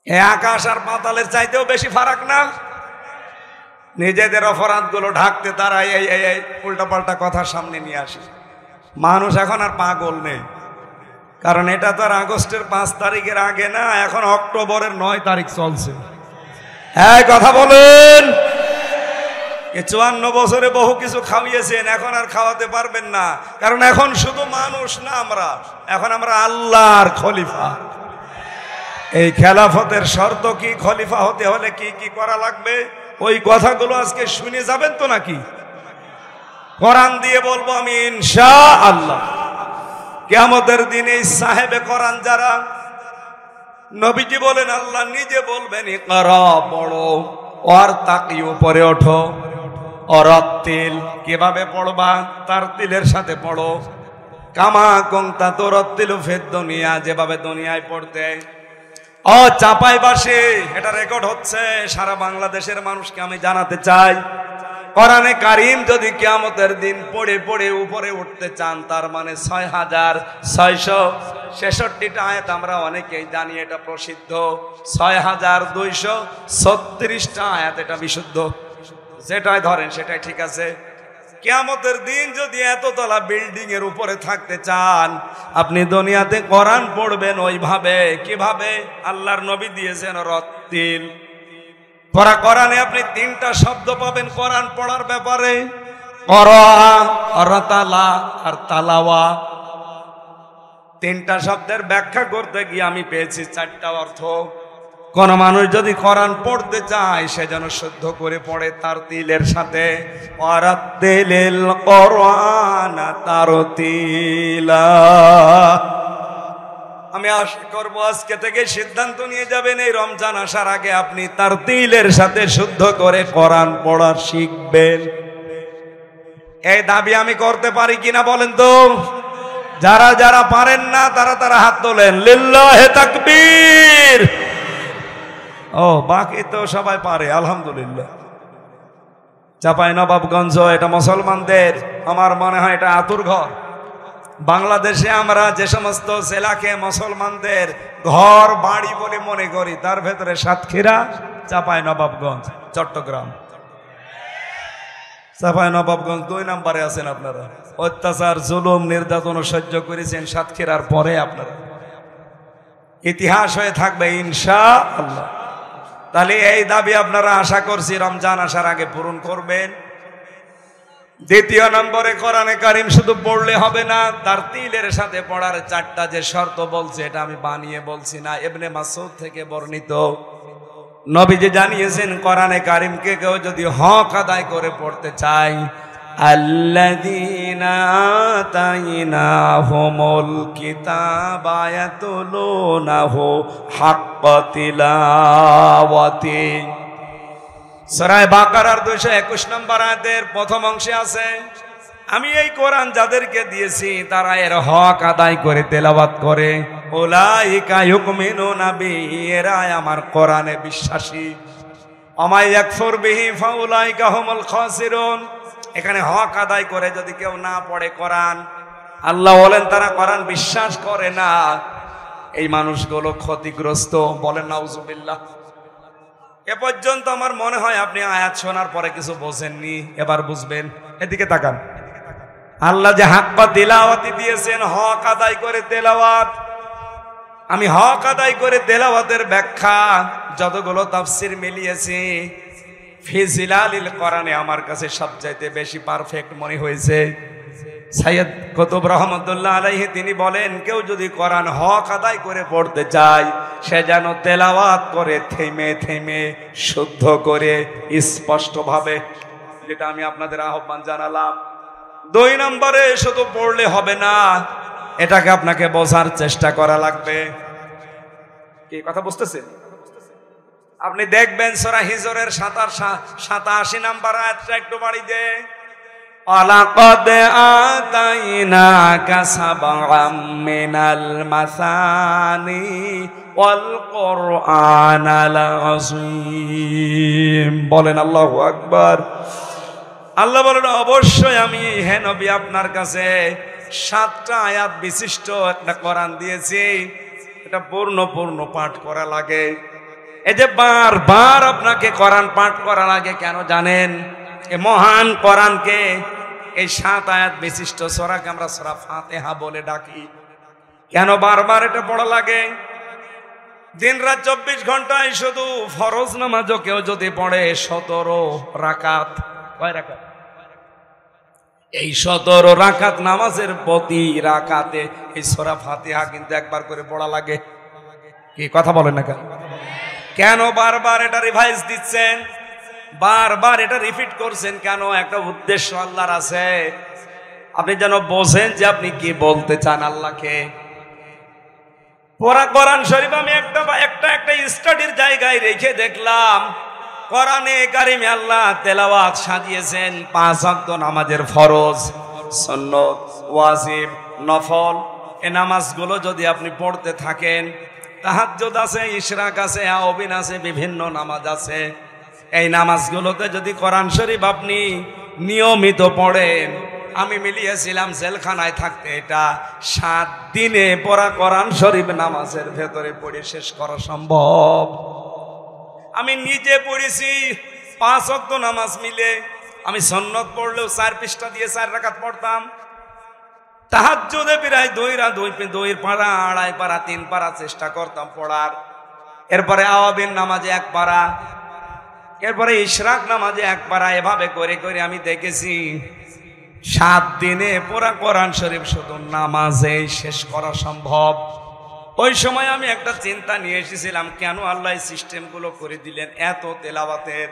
এ আকাশ আর পাতালের চাইতেও বেশি ফারাক না? নিজেদের অপরাধগুলো ঢাকতে তারা এই উল্টাপাল্টা কথা সামনে নিয়ে আসে। মানুষ এখন আর পাগল নেই, কারণ এটা তো আর আগস্টের 5 তারিখের আগে না, এখন অক্টোবরের 9 তারিখ চলছে। হ্যাঁ, কথা বলেন। 54 বছরে বহু কিছু খাওয়িয়েছেন, এখন আর খাওয়াতে পারবেন না, কারণ এখন শুধু মানুষ না, এখন আমরা আল্লাহর খলিফা। এই খেলাফতের শর্ত কি, খলিফা হতে হলে কি কি করা লাগবে, ওই কথাগুলো আজকে শুনে যাবেন তো নাকি? কোরআন দিয়ে বলবো আমি ইনশাআল্লাহ। কিয়ামতের দিনে সাহেবে কোরআন যারা, নবীজি বলেন, আল্লাহ নিজে বলবেন ইকরা, পড়ো, আর তাকি, উপরে ওঠো, অরতিল, কিভাবে পড়বা, তার তিলের সাথে পড়ো, কামা কুনতা তুরাতিলু ফিদ দুনিয়া, যেভাবে দুনিয়ায় পড়তে। ও চাপাই বাসে, এটা রেকর্ড হচ্ছে, সারা বাংলাদেশের মানুষকে আমি জানাতে চাই, কোরআনে কারীম যদি কিয়ামতের দিন পড়ে পড়ে উপরে উঠতে চান, তার মানে 6666টা আয়াত আমরা অনেকেই জানি, এটা প্রসিদ্ধ। 6236টা আয়াত, এটা বিশুদ্ধ। যেটাই ধরেন সেটাই ঠিক আছে। কিয়ামতের দিন যদি এততলা বিল্ডিং এর উপরে থাকতে চান, আপনি দুনিয়াতে কোরআন পড়বেন ওইভাবে। কিভাবে? আল্লাহর নবী দিয়েছেন রত্তিল। পড়া কোরআনে আপনি 3টা শব্দ পাবেন কোরআন পড়ার ব্যাপারে, করা, রতালা আর তালাওয়া। 3টা শব্দের ব্যাখ্যা করতে গিয়ে আমি পেয়েছি 4টা অর্থ। কোন মানুষ যদি কোরআন পড়তে চায়, সে যেন শুদ্ধ করে পড়ে তার তিলের সাথে। ওয়ারাতিলিল কোরআন তারতিলা। আমি আশা করবো আজকে থেকে সিদ্ধান্ত নিয়ে যাবেন, এই রমজান আসার আগে আপনি তার তিলের সাথে শুদ্ধ করে কোরআন পড়া শিখবেন। এই দাবি আমি করতে পারি কিনা বলেন তো? যারা যারা পারেন না তারা হাত তোলেন। লিল্লাহে তাকবীর। ও, বাকি তো সবাই পারে, আলহামদুলিল্লাহ। চাঁপাইনবাবগঞ্জ, এটা মুসলমানদের, আমার মনে হয় এটা আতুর ঘর। বাংলাদেশে আমরা যে সমস্ত জেলাকে মুসলমানদের ঘর বাড়ি বলে মনে করি, তার ভেতরে সাতক্ষীরা, চাঁপাইনবাবগঞ্জ, চট্টগ্রাম। চাঁপাইনবাবগঞ্জ 2 নম্বরে আছেন আপনারা। অত্যাচার, জুলুম, নির্যাতন সহ্য করেছেন সাতক্ষীরার পরে আপনারা। ইতিহাস হয়ে থাকবে ইনশাআল্লাহ। তাহলে এই দাবি আপনারা আশা করছি রমজান আসার আগে পূরণ করবেন। 2 নম্বরে, কোরআনে কারীম শুধু পড়লে হবে না, তার তিলের সাথে পড়ার 4টা যে শর্ত বলছে, এটা আমি বানিয়ে বলছি না, ইবনে মাসউদ থেকে বর্ণিত। নবীজি জানিয়েছেন, কোরআনে কারীমকে কেউ যদি হক আদায় করে পড়তে চায়, আল্লাযীনা আতাইনাহুমুল কিতাবা ইয়াতলুনাহু হাক্কা তিলাওয়াতি। সূরা বাকারার 221 নম্বর আয়াতের প্রথম অংশে আছে, আমি এই কোরআন যাদেরকে দিয়েছি তারা এর হক আদায় করে তেলাওয়াত করে। উলাইকা ইউমিনুনা বিহি, এরা আমার কোরআনে বিশ্বাসী। ওয়া ইয়াকফুর বিহি ফাউলাইকা হুমুল খাসিরুন। এখানে হক আদায় করে যদি কেউ না পড়ে কোরআন, আল্লাহ বলেন তারা কোরআন বিশ্বাস করে না, এই মানুষগুলো ক্ষতিগ্রস্ত। বলেন নাউজুবিল্লাহ। এ পর্যন্ত আমার মনে হয় আপনি আয়াত শোনার পরে কিছু বোঝেননি, এবার বুঝবেন। এদিকে তাকান। আল্লাহ যে হাক্কা তিলাওয়াতি দিয়েছেন, হক আদায় করে তেলাওয়াত। আমি হক আদায় করে তেলাওয়াতের ব্যাখ্যা যতগুলো তাফসীর মিলিয়েছি, ফি জিলালিল কোরআনে আমার কাছে সবচাইতে বেশি পারফেক্ট মনে হয়েছে। সাইয়্যিদ কুতুব রহমাতুল্লাহ আলাইহি তিনি বলেন, কেউ যদি কোরআন হক আদায় করে পড়তে চায়, সে যেন তেলাওয়াত করে থেমে থেমে শুদ্ধ করে স্পষ্টভাবে, যেটা আমি আপনাদের আহ্বান জানালাম। 2 নম্বরে, শুধু পড়লে হবে না, এটাকে আপনাকে বোঝার চেষ্টা করা লাগবে। কি কথা বুঝতেছেন? আপনি দেখবেন সূরা হিজরের 87 নম্বর আয়াতটা একটু বাড়ি দে। আলাকাদ আতাইনাকা সাবআম মিনাল মাসানি ওয়াল কুরআনাল আযীম। বলেন আল্লাহু আকবার। আল্লাহ বলেন, অবশ্যই আমি হে নবী আপনার কাছে 7টা আয়াত বিশিষ্ট একটা কোরআন দিয়েছি। এটা পূর্ণ পাঠ করা লাগে। এই যে বারবার আপনাকে কোরআন পাঠ করার আগে কেন জানেন? এই মহান কোরআনকে, এই 7 আয়াত বিশিষ্ট সূরাকে আমরা সূরা ফাতিহা বলে ডাকি। কেন বারবার এটা পড়া লাগে? দিন রাত 24 ঘন্টায় শুধু ফরজ নামাজও কেউ যদি পড়ে 17 রাকাত, কয় রাকাত? এই 17 রাকাত নামাজের প্রতি রাকাতে এই সূরা ফাতিহা কিন্তু একবার করে পড়া লাগে। কি কথা বলেন না কেন? কেন বারবার এটা রিভাইজ দিচ্ছেন, বারবার এটা রিপিট করছেন কেন? একটা উদ্দেশ্য আল্লাহর আছে, আপনি যেন বোঝেন যে আপনি কি বলতে চান আল্লাহকে। কোরআন শরীফ আমি একটা স্টাডির জায়গায় রেখে দেখলাম, কোরআনে কারিমে আল্লাহ তেলাওয়াত সাজিয়েছেন 5 ওয়াক্ত নামাজের ফরজ, সুন্নত, ওয়াজিব, নফল। এই নামাজগুলো যদি আপনি পড়তে থাকেন, তাহাজ্জুদ আছে, ইশরাক আছে, আওবিন আছে, বিভিন্ন নামাজ আছে। এই নামাজগুলোতে যদি কোরআন শরীফ আপনি নিয়মিত পড়েন, আমি মিলিয়েছিলাম জেলখানায় থাকতে এটা 7 দিনে পড়া কোরআন শরীফ নামাজের ভেতরে পড়ে শেষ করা সম্ভব। আমি নিজে পড়েছি 5 ওয়াক্ত নামাজ মিলে। আমি সুন্নত পড়লেও 4 পৃষ্ঠা দিয়ে 4 রাকাত পড়তাম। তাহাজ্জুদে প্রায় 2 পারা, 2.5 পারা, 3 পারা চেষ্টা করতাম পড়ার। এরপরে আওয়াবিন নামাজে 1 পারা, এরপরে ইশরাক নামাজে 1 পারা। এভাবে করে করে আমি দেখেছি 7 দিনে পুরা কোরআন শরীফ শুধু নামাজে শেষ করা সম্ভব। ওই সময় আমি একটা চিন্তা নিয়ে এসেছিলাম, কেন আল্লাহ সিস্টেমগুলো করে দিলেন এত তেলাওয়াতের।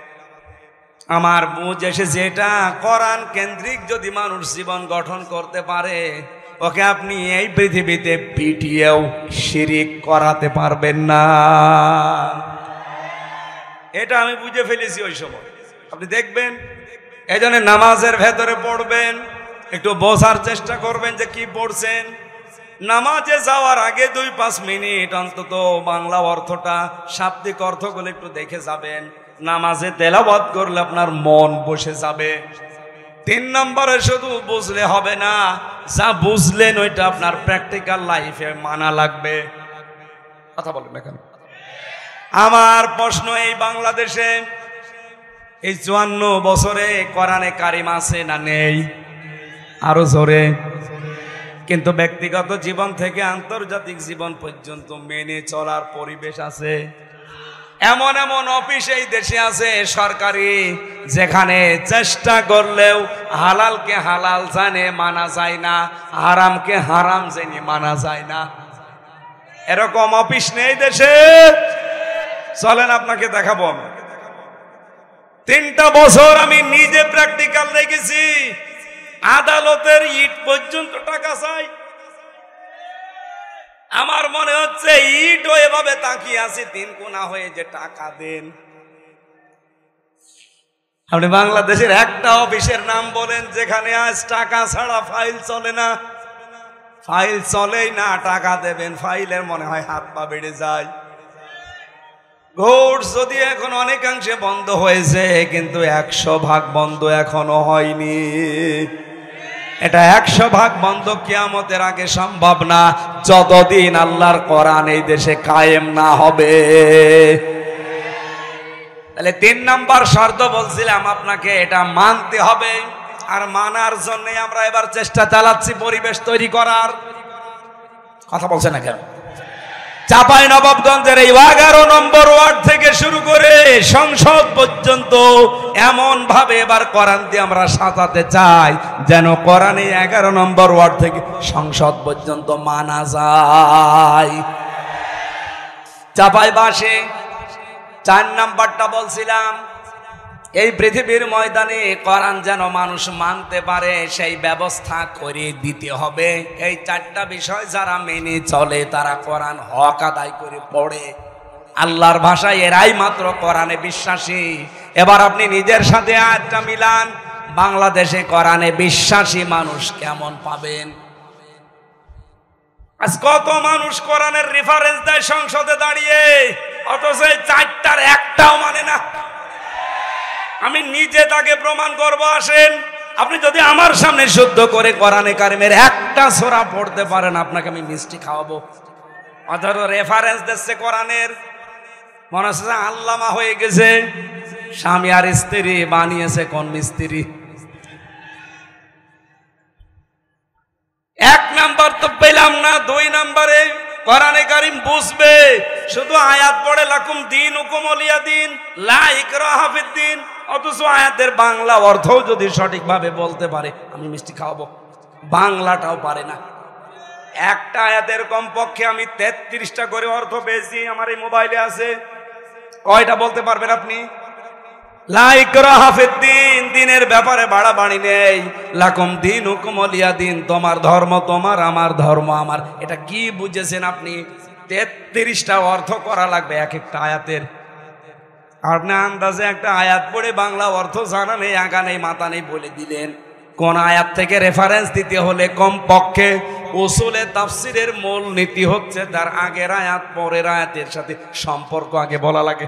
আমার বুঝ এসেছে এটা কোরআন কেন্দ্রিক যদি মানুষ জীবন গঠন করতে পারে, ওকে আপনি এই পৃথিবীতে পিটিয়েও শিরিক করাতে পারবেন না। এটা আমি বুঝে ফেলেছি ওই সময়। আপনি দেখবেন, এই জন্য নামাজের ভেতরে পড়বেন, একটু বোঝার চেষ্টা করবেন যে কি পড়ছেন। নামাজে যাওয়ার আগে 2-5 মিনিট অন্তত বাংলা অর্থটা, শাব্দিক অর্থগুলো একটু দেখে যাবেন। নামাজে তেলাওয়াত করলে আপনার মন বসে যাবে। 3 নম্বরে শুধু বুঝলে হবে না, যা বুঝলেন ওইটা আপনার প্র্যাকটিক্যাল লাইফে মানা লাগবে। কথা বলেন না কেন? আমার প্রশ্ন, এই বাংলাদেশে এই 54 বছরে কোরআনে কারিম আছে না নেই? আরো জোরে। কিন্তু ব্যক্তিগত জীবন থেকে আন্তর্জাতিক জীবন পর্যন্ত মেনে চলার পরিবেশ আছে। এমন এমন অফিস এই দেশে আছে সরকারি, যেখানে চেষ্টা করলেও হালালকে হালাল জানে মানা যায় না, হারামকে হারাম জেনে মানা যায় না। এরকম অফিস নেই দেশে? চলেন আপনাকে দেখাবো। 3টা বছর আমি নিজে প্র্যাকটিক্যাল দেখেছি। আদালতের ইট পর্যন্ত টাকা চাই। আমার মনে হচ্ছে ইটও এভাবে তাকিয়ে আছে 3 কোনা হয়ে, যে টাকা দেন। আপনি বাংলাদেশের একটা অফিসের নাম বলেন যেখানে আজ টাকা ছাড়া ফাইল চলে না? ফাইল চলেই না, টাকা দেবেন, ফাইলের মনে হয় হাত পা বেড়ে যায়। ঘোষ যদি এখন অনেকাংশে বন্ধ হয়েছে, কিন্তু 100% বন্ধ এখনো হয়নি। এটা 100% বন্ধ কিয়ামতের আগে সম্ভব না, যতদিন আল্লাহর কোরআন এই দেশে কায়েম না হবে। তাহলে 3 নাম্বার শর্ত বলছিলাম আপনাকে, এটা মানতে হবে। আর মানার জন্য আমরা এবার চেষ্টা চালাচ্ছি পরিবেশ তৈরি করার। কথা বলছে না কেন? চাঁপাইনবাবগঞ্জের এই 11 নম্বর ওয়ার্ড থেকে শুরু করে সংসদ পর্যন্ত এমন ভাবে এবার কোরআন দিয়ে আমরা সাজাতে চাই যেন কোরআনে 11 নম্বর ওয়ার্ড থেকে সংসদ পর্যন্ত মানা যায়। চাঁপাইবাসে 4 নাম্বারটা বলছিলাম, এই পৃথিবীর ময়দানে কোরআন যেন মানুষ মানতে পারে সেই ব্যবস্থা করে দিতে হবে। এই 4টা বিষয় যারা মেনে চলে তারা কোরআন হক আদায় করে পড়ে। আল্লাহর ভাষায় এরাই মাত্র কোরআনে বিশ্বাসী। এবার আপনি নিজের সাথে আয়াতটা মিলান, বাংলাদেশে কোরআনে বিশ্বাসী মানুষ কেমন পাবেন? আজ কত মানুষ কোরআনের রেফারেন্স দেয় সংসদে দাঁড়িয়ে, অথচ এই 4টার একটাও মানে না। আমি নিজে তাকে প্রমাণ করব। আসেন, আপনি যদি আমার সামনে শুদ্ধ করে কোরআনে কারিমের একটা সূরা পড়তে পারেন, আপনাকে আমি মিষ্টি খাওয়াবো। অথচ রেফারেন্স দিচ্ছে কোরআনের। মনে হচ্ছে যে আল্লামা হয়ে গেছে, স্বামী আর স্ত্রী বানিয়েছে কোন মিস্ত্রি। এক নাম্বার তো পেলাম না, দুই নাম্বারে কোরআনে কারীম বুঝবে, শুধু আয়াত পড়ে লাকুম দীনুকুম ওয়ালিয়া দিন, লা ইকরাহা ফিদ্দিন, অথচ আয়াতের বাংলা অর্থও যদি সঠিকভাবে বলতে পারে, আমি মিষ্টি খাওয়াবো, বাংলাটাও পারে না। একটা আয়াতের কমপক্ষে আমি 33টা করে অর্থ পেয়েছি, আমার এই মোবাইলে আছে। কয়টা বলতে পারবেন আপনি? লা ইকরাহা ফিদ্দিন, দিনের ব্যাপারে বাড়াবাড়ি নেই। লাকুম দীনুকুম ওয়ালিয়া দিন, তোমার ধর্ম তোমার, আমার ধর্ম আমার। এটা কি বুঝেছেন আপনি? 33টা অর্থ করা লাগবে এক একটা আয়াতের। আপনি আন্দাজে একটা আয়াত পড়ে বাংলা অর্থ জানা নেই, আগা নেই, মাথা নেই বলে দিলেন। কোন আয়াত থেকে রেফারেন্স দিতে হলে কমপক্ষে উসুলে তাফসিরের মূল নীতি হচ্ছে তার আগের আয়াত পরের আয়াতের সাথে সম্পর্ক আগে বলা লাগে।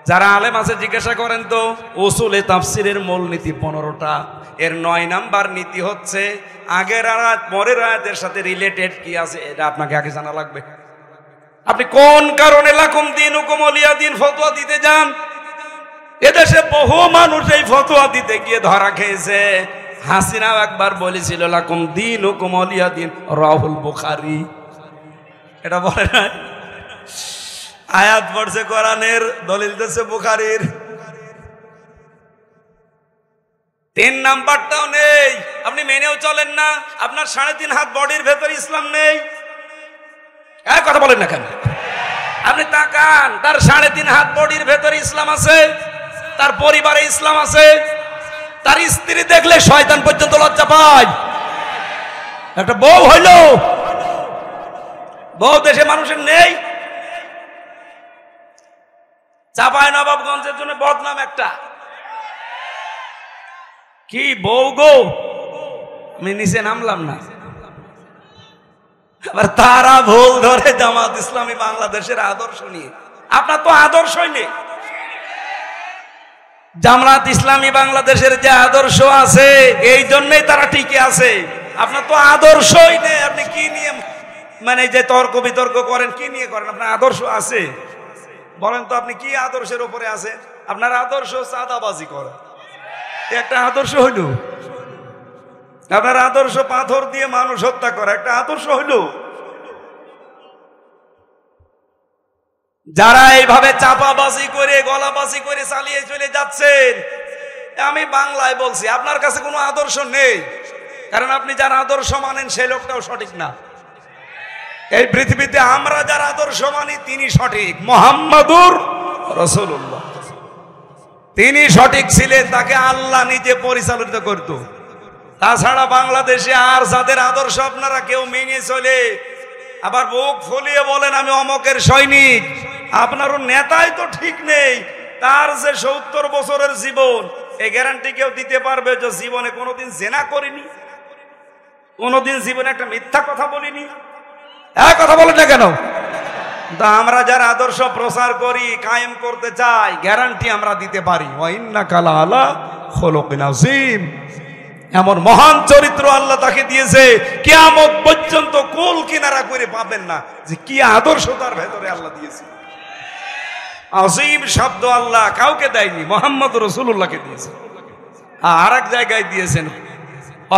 যারা আলেম আছে জিজ্ঞাসা করেন তো, উসুলে তাফসিরের মূল নীতি 15টা, এর 9 নাম্বার নীতি হচ্ছে আগের আয়াত পরের আয়াতের সাথে রিলেটেড কি আছে এটা আপনাকে আগে জানা লাগবে। আপনি কোন কারণে লাকুম দীনুকুম ওয়ালিয়া দিন ফতোয়া দিতে যান? এদেশে বহু মানুষ এই ফতোয়া দিতে গিয়ে ধরা খেয়েছে। হাসিনাও একবার বলেছিল লাকুম দীনুকুম ওয়ালিয়া দিন, রাহুল বুখারী। এটা বলে না, আয়াত পড়ছে কোরআনের, দলিল দিচ্ছে বুখারীর। 3 নাম্বারটাও নেই, আপনি মেনেও চলেন না। আপনার 3.5 হাত বডির ভেতর ইসলাম নেই। কথা বলেন না কেন? আপনি তাকান, তার 3.5 হাত বডির ভেতর ইসলাম আছে, তার পরিবারে ইসলাম আছে, তার স্ত্রী দেখলে শয়তান পর্যন্ত লজ্জা পায়। একটা বউ হইল, বউ দেশে মানুষের নেই। চাঁপাইনবাবগঞ্জের জন্য বদনাম একটা, কি বউ গো, আমি নিচে নামলাম না। আবার তারা ভুল ধরে জামাত ইসলামী বাংলাদেশের আদর্শ নিয়ে। আপনার তো আদর্শই নেই। জামাত ইসলামী বাংলাদেশের যে আদর্শ আছে এই জন্যই তারা টিকে আছে। আপনার তো আদর্শই নেই। আপনি কি নিয়ে মানে যে তর্ক বিতর্ক করেন, কি নিয়ে করেন? আপনার আদর্শ আছে বলেন তো, আপনি কি আদর্শের উপরে আছেন? আপনার আদর্শ চাঁদাবাজি করা, একটা আদর্শ হইল। আপনার আদর্শ পাথর দিয়ে মানুষ হত্যা করা, একটা আদর্শ হইল। যারা এইভাবে চাপাবাজি করে গলাবাজি করে চালিয়ে চলে যাচ্ছেন, আমি বাংলায় বলছি, আপনার কাছে কোনো আদর্শ নেই। কারণ আপনি যার আদর্শ মানেন সেই লোকটাও সঠিক না। এই পৃথিবীতে আমরা যার আদর্শ মানি তিনি সঠিক। মুহাম্মাদুর রাসূলুল্লাহ, তিনি সঠিক ছিলেন, তাকে আল্লাহ নিজে পরিচালিত করত। তাছাড়া বাংলাদেশে আর যাদের আদর্শ আপনারা কেউ মেনে চলে আবার বুক ফুলিয়ে বলেন আমি অমকের সৈনিক, আপনারও নেতাই তো ঠিক নেই। তার যে 70 বছরের জীবন, এই গ্যারান্টি কেউ দিতে পারবে যে জীবনে কোনোদিন জেনা করিনি, কোনোদিন জীবনে একটা মিথ্যা কথা বলিনি? কথা বলেন না কেন? তা আমরা যারা আদর্শ প্রচার করি, কায়েম করতে চাই, গ্যারান্টি আমরা দিতে পারি। ওয়া ইন্নাকা লাআলা খুলুকিন আযীম, এমন মহান চরিত্র আল্লাহ তাকে দিয়েছে, কিয়ামত পর্যন্ত কুল কিনারা করে পাবেন না যে কি আদর্শ তার ভেতরে আল্লাহ দিয়েছে। আযীম শব্দ আল্লাহ কাউকে দেয়নি, মুহাম্মদ রাসূলুল্লাহকে দিয়েছে। আর এক জায়গায় দিয়েছেন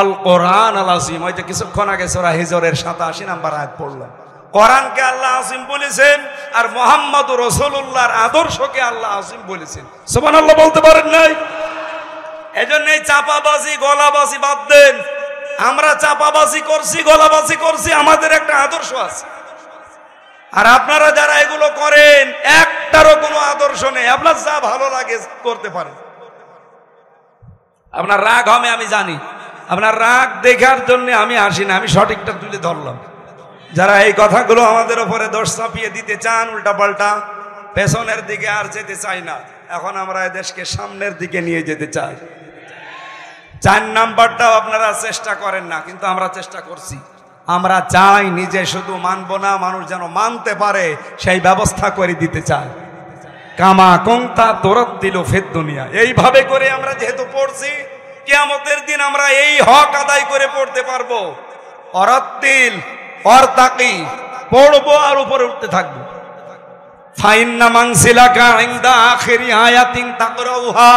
আল কোরআন আল আযীম। হয়তো কিছুক্ষণ আগে সূরা হিজরের 87 নম্বর আয়াত পড়লাম। কোরআনকে আল্লাহ আযীম বলেছেন, আর মুহাম্মদ রাসূলুল্লাহর আদর্শকে আল্লাহ আযীম বলেছেন। সুবহানাল্লাহ বলতে পারেন নাই? এজন্য এই চাপাবাজি গলাবাজি বাদ দেন। আমরা চাপাবাজি করছি, গলাবাজি করছি, আমাদের একটা আদর্শ আছে। আর আপনারা যারা এগুলো করেন, একটারও কোনো আদর্শ নেই। আপনার যা ভালো লাগে করতে পারেন। আপনার রাগ হবে আমি জানি, আপনার রাগ দেখার জন্য আমি আসি না, আমি সঠিকটা তুলে ধরলাম। যারা এই কথাগুলো আমাদের উপরে দোষ চাপিয়ে দিতে চান, উল্টা পাল্টা, পেছনের দিকে আর যেতে চাই না। এখন আমরা দেশকে সামনের দিকে নিয়ে যেতে চাই। 4 নাম্বারটাও আপনারা চেষ্টা করেন না, কিন্তু আমরা চেষ্টা করছি। আমরা চাই নিজে শুধু মানব না, মানুষ যেন মানতে পারে সেই ব্যবস্থা করে দিতে চাই। কামা কুনতা তুরাদ্দিলু ফিদ দুনিয়া, এইভাবে করে আমরা যেহেতু পড়ছি, কিয়ামতের দিন আমরা এই হক আদায় করে পড়তে পারবো। অরাত্তিল অরতাকি, পড়বো আর উপরে উঠতে থাকবো। ফাইন্না মানসিলাকা ইনদা আখিরি আয়াতিন তাকরাউহা,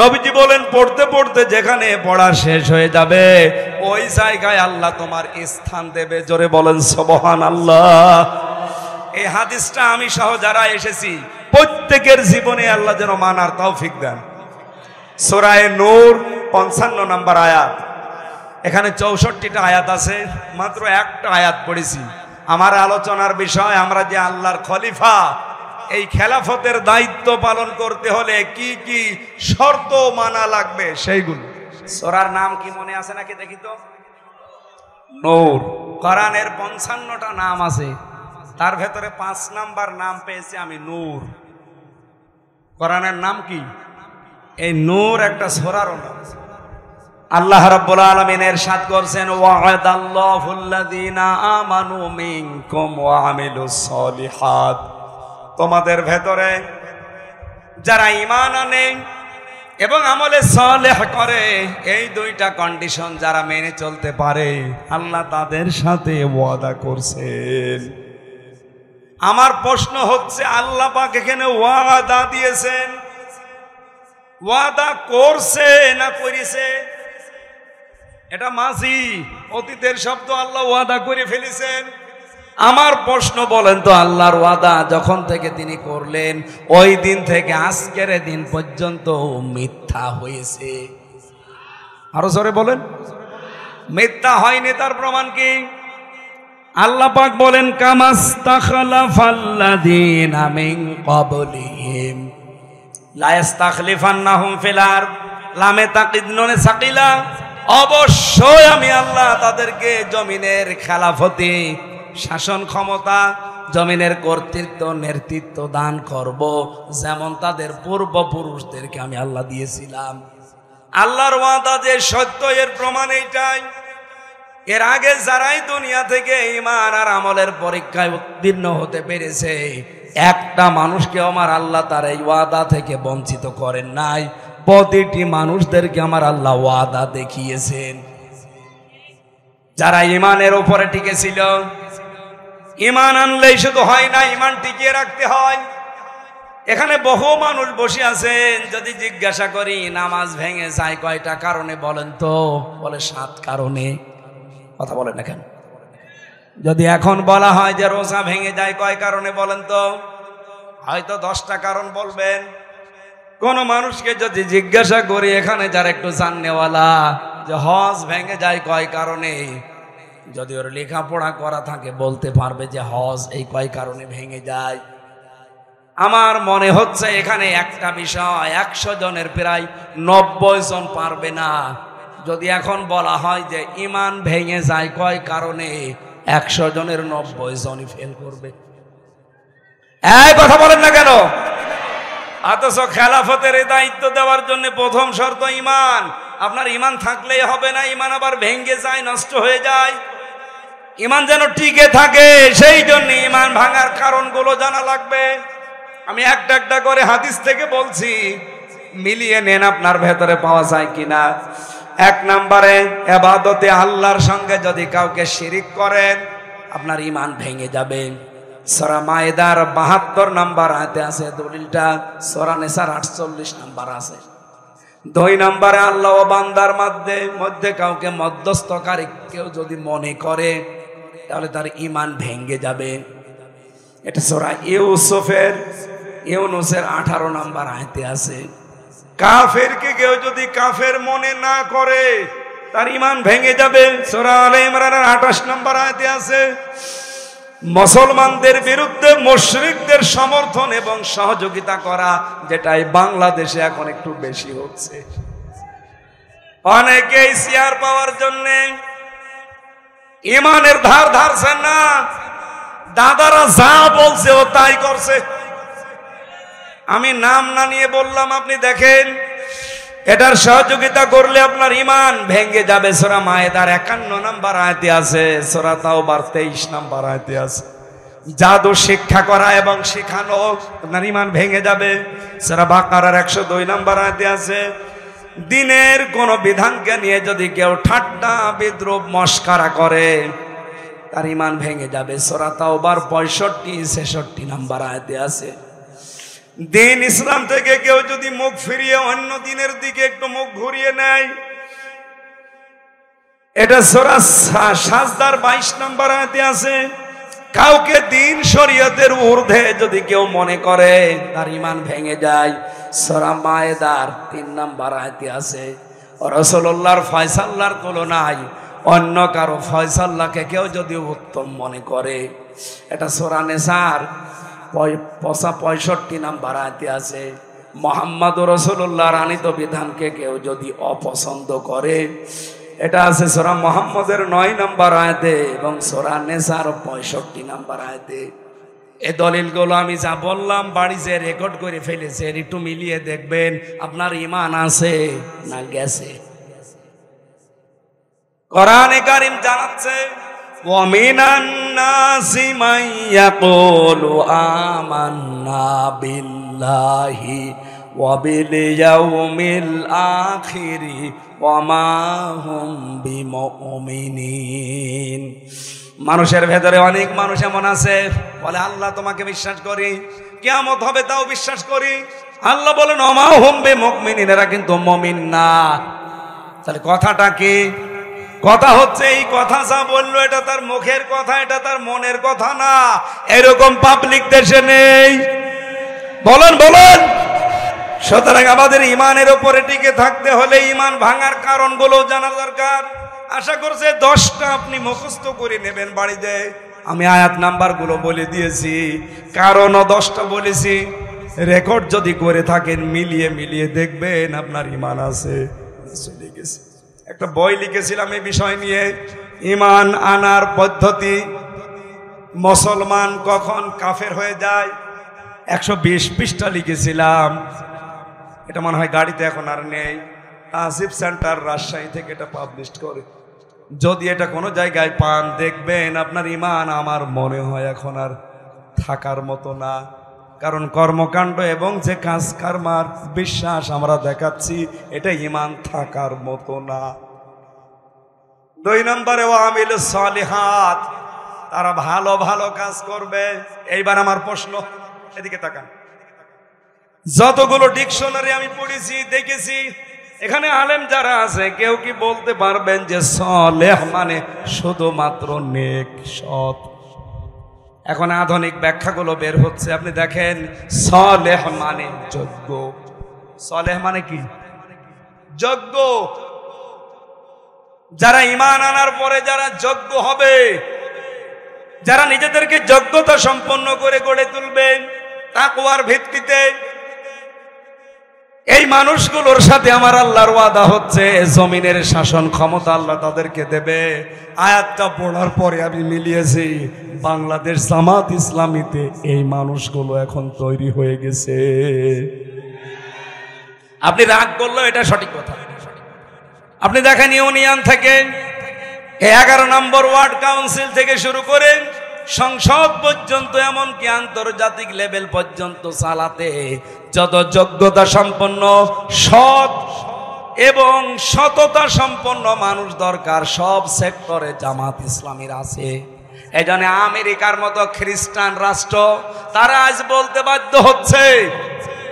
নবীজি বলেন পড়তে পড়তে যেখানে পড়া শেষ হয়ে যাবে ওই জায়গায় আল্লাহ তোমার স্থান দেবে। জোরে বলেন সুবহানাল্লাহ। এই হাদিসটা আমি সহ যারা এসেছি প্রত্যেকের জীবনে আল্লাহ যেন মানার তৌফিক দেন। সূরা নূর 55 নম্বর আয়াত। এখানে 64টা আয়াত আছে, মাত্র একটা আয়াত পড়েছি। আমার আলোচনার বিষয় আমরা যে আল্লাহর খলিফা, এই খেলাফতের দায়িত্ব পালন করতে হলে কি কি শর্ত মানা লাগবে সেইগুলো। সূরার নাম কি মনে আছে নাকি দেখি তো? নূর। কোরআনের 55টা নাম আছে, তার ভেতরে 5 নাম্বার নাম পেয়েছি আমি, নূর। কোরআনের নাম কি? এই নূর একটা সূরারও নাম। আল্লাহ রাব্বুল আলামিন ইরশাদ করেছেন, ওয়া'দাল্লাহুল্লাযীনা আমানু মিনকুম ওয়া আমিলুস সলিহাত, তোমাদের ভেতরে যারা ঈমান আনে এবং আমলে সালেহ করে, এই দুইটা কন্ডিশন যারা মেনে চলতে পারে আল্লাহ তাদের সাথে ওয়াদা করছেন। আমার প্রশ্ন হচ্ছে, আল্লাহ পাক এখানে ওয়াদা দিয়েছেন, ওয়াদা করছে না করেছে? এটা মাঝি অতীতের শব্দ, আল্লাহ ওয়াদা করে ফেলেছেন। আমার প্রশ্ন, বলেন তো আল্লাহর ওয়াদা যখন থেকে তিনি করলেন ওই দিন থেকে আজকের দিন পর্যন্ত মিথ্যা হয়েছে? আরো জোরে বলেন। মিথ্যা হয়নি, তার প্রমাণ কি? আল্লাহ পাক বলেন, কামাস্তাখলাফাল্লাযীনা মিন ক্বাবলিহিম লা ইস্তাখলিফান্নাহুম ফিল আরদ, লামে তাকিদ নুনে সাকিলা, অবশ্যই আমি আল্লাহ তাদেরকে জমিনের খেলাফতি, শাসন ক্ষমতা, জমিনের কর্তৃত্ব, নেতৃত্ব দান করব, যেমন তাদের পূর্বপুরুষদেরকে আমি আল্লাহ দিয়েছিলাম। আল্লাহর ওয়াদা যে সত্য, এর প্রমাণ এইটাই। এর আগে যারাই দুনিয়া থেকে ঈমান আর আমলের পরীক্ষায় উত্তীর্ণ হতে পেরেছে, একটা মানুষকে আমার আল্লাহ তার এই ওয়াদা থেকে বঞ্চিত করেন নাই। প্রতিটি মানুষদেরকে আমার আল্লাহ ওয়াদা দেখিয়েছেন। যারা ঈমানের উপরে টিকেছিল, ঈমান আনলেই শুধু হয় না, ঈমান টিকিয়ে রাখতে হয়। এখানে বহু মানুষ বসে আছেন, যদি জিজ্ঞাসা করি নামাজ ভেঙে যায় কয়টা কারণে বলেন তো, বলে 7 কারণে। কথা বলেন না কেন? যদি এখন বলা হয় যে রোজা ভেঙে যায় কয় কারণে বলেন তো, হয়তো 10টা কারণ বলবেন। কোন মানুষকে যদি জিজ্ঞাসা করি এখানে যারা একটু জাননেওয়ালা, যে হজ ভেঙে যায় কয় কারণে, যদি ওর লেখাপড়া করা থাকে বলতে পারবে যে হজ এই কয় কারণে ভেঙে যায়। আমার মনে হচ্ছে এখানে একটা বিষয় 100 জনের প্রায় 90 জন পারবে না। যদি এখন বলা হয় যে ঈমান ভেঙে যায় কয় কারণে, 100 জনের 90 জনই ফেল করবে। এই কথা বলেন না কেন? অথচ খেলাফতের এই দায়িত্ব দেওয়ার জন্য প্রথম শর্ত ঈমান। আপনার ঈমান থাকলেই হবে না, ঈমান আবার ভেঙে যায়, নষ্ট হয়ে যায়। ঈমান যেন টিকে থাকে, সেই জন্য ঈমান ভাঙার কারণগুলো জানা লাগবে। আমি একটা একটা করে হাদিস থেকে বলছি, মিলিয়ে নেন আপনার ভেতরে পাওয়া যায় কিনা। 1 নম্বরে, ইবাদতে আল্লাহর সঙ্গে যদি কাউকে শিরিক করেন আপনার ঈমান ভেঙে যাবে। সূরা মায়েদার 72 নম্বর আয়াতে আছে দলিলটা, সূরা নিসার 48 নম্বর আছে। 2 নম্বরে, আল্লাহ ও বান্দার মধ্যে কাউকে মধ্যস্থকারী কেউ যদি মনে করে তাহলে তার ঈমান ভেঙে যাবে। এটা সূরা ইউনুসের 18 নম্বর আয়াতে আছে। কাফেরকে কেউ যদি কাফের মনে না করে তার ঈমান ভেঙে যাবে। সূরা আলে ইমরানের 28 নম্বর আয়াতে আছে। মুসলমানদের বিরুদ্ধে মুশরিকদের সমর্থন এবং সহযোগিতা করা, যেটাই বাংলাদেশে এখন একটু বেশি হচ্ছে। অনেকেই শেয়ার পাওয়ার জন্য ঈমানের ধার ধারছেন না, দাদারা যা বলছে ও তাই করছে। আমি নাম না নিয়ে বললাম, আপনি দেখেন এটার সহযোগিতা করলে আপনার ঈমান ভেঙে যাবে। সূরা মায়েদার 51 নম্বর আয়াতে আছে, সূরা তাওবার 23 নম্বর আয়াতে আছে। জাদু শিক্ষা করা এবং শেখানো আপনার ঈমান ভেঙে যাবে। সূরা বাকারার 102 নম্বর আয়াতে আছে। দিনের কোন বিধানকে নিয়ে যদি কেউ ঠাট্টা বিদ্রুপ মস্কারা করে তার ঈমান ভেঙে যাবে। সূরা তাওবার 65-66 নাম্বার আয়াতে আছে। দিন ইসলাম থেকে কেউ যদি মুখ ফিরিয়ে অন্য দিনের দিকে একটু মুখ ঘুরিয়ে নেয়, এটা সূরা সাজদার 22 নম্বর আয়াতে আছে। কাউকে দিন শরীয়তের ঊর্ধ্বে যদি কেউ মনে করে তার ঈমান ভেঙে যায়। সূরা মায়েদার 3 নম্বর আয়াতে আছে। রাসূলুল্লাহর ফয়সালার তুলনায় অন্য কারো ফয়সালাকে কেউ যদি উত্তম মনে করে, এটা সূরা নিসার 65 নম্বর আয়াতে আছে। মুহাম্মদুর রাসূলুল্লাহর আনিত বিধানকে কেউ যদি অপছন্দ করে, এটা আছে সূরা মুহাম্মদের 9 নম্বর আয়াতে এবং সূরা নিসার 65 নম্বর আয়াতে। এই দলিলগুলো আমি যা বললাম বাড়ি যে রেকর্ড করে ফেলেছে, একটু মিলিয়ে দেখবেন আপনার ঈমান আছে না গেছে। কোরআনে কারীম জানাচ্ছে, ওয়া মিনান নাসি মান ইয়াকুলু আমান্না বিল্লাহি ওয়া বিল ইয়াউমিল আখিরি ওয়া মা হুম বিমুমিনিন। মানুষের ভেতরে অনেক মানুষ এমন আছে বলে আল্লাহ তোমাকে বিশ্বাস করি, কিয়ামত হবে তাও বিশ্বাস করি। আল্লাহ বলেন ওয়া মা হুম বিমুমিনিন, এরা কিন্তু মুমিন না। তাহলে কথাটা কি? কথা হচ্ছে এই কথা যা বললো এটা তার মুখের কথা, এটা তার মনের কথা না। এরকম পাবলিক দেশে নেই। বলেন বলেন। সুতরাং আমাদের ঈমানের উপরে টিকে থাকতে হলে ঈমান ভাঙার কারণগুলো জানা দরকার। আশা করছে 10টা আপনি মুখস্থ করে নেবেন বাড়িতে। আমি আয়াত নাম্বারগুলো বলে দিয়েছি, কারণও 10টা বলেছি। রেকর্ড যদি করে থাকেন মিলিয়ে মিলিয়ে দেখবেন আপনার ঈমান আছে। চলে গেছে। একটা বই লিখেছিলাম এই বিষয় নিয়ে, ঈমান আনার পদ্ধতি, মুসলমান কখন কাফের হয়ে যায়। 120 পৃষ্ঠা লিখেছিলাম। এটা মনে হয় গাড়িতে এখন আর নেই। আসিফ সেন্টার রাজশাহী থেকে এটা পাবলিশ করে। যদি এটা কোনো জায়গায় পান দেখবেন আপনার ঈমান আমার মনে হয় এখন আর থাকার মতো না। কারণ কর্মকাণ্ড এবং যে কাজ কারবার বিশ্বাস আমরা দেখাচ্ছি এটা ঈমান থাকার মতো না। 2 নম্বরে ওয়া আমিলুস সালিহাত, তারা ভালো ভালো কাজ করবে। এইবার আমার প্রশ্ন, এদিকে তাকান। যতগুলো ডিকশনারি আমি পড়েছি দেখেছি, এখানে আলেম যারা আছে কেউ কি বলতে পারবেন যে সালেহ মানে শুধুমাত্র নেক সৎ? এখন আধুনিক ব্যাখ্যাগুলো বের হচ্ছে, আপনি দেখেন সালেহ মানে যোগ্য। সালেহ মানে কি? যোগ্য। যারা ঈমান আনার পরে যারা যোগ্য হবে, যারা নিজেদেরকে যোগ্যতা সম্পন্ন করে গড়ে তুলবেন তাকওয়ার ভিত্তিতে, এই মানুষগুলোর সাথে আমার আল্লাহর ওয়াদা হচ্ছে জমিনের শাসন ক্ষমতা আল্লাহ তাদেরকে দেবে। আয়াতটা পড়ার পরে আমি মিলিয়েছি, বাংলাদেশ জামাত ইসলামীতে এই মানুষগুলো এখন তৈরি হয়ে গেছে। আপনি রাগ করলেও এটা সঠিক কথা। আপনি দেখেন ইউনিয়ন থেকে 11 নম্বর ওয়ার্ড কাউন্সিল থেকে শুরু করে সংসদ পর্যন্ত, এমনকি আন্তর্জাতিক লেভেল পর্যন্ত চালাতে যত যোগ্যতা সম্পন্ন, সৎ এবং সততা সম্পন্ন মানুষ দরকার, সব সেক্টরে জামাত ইসলামীর আছে। এই জন্য আমেরিকার মতো খ্রিস্টান রাষ্ট্র তারা আজ বলতে বাধ্য হচ্ছে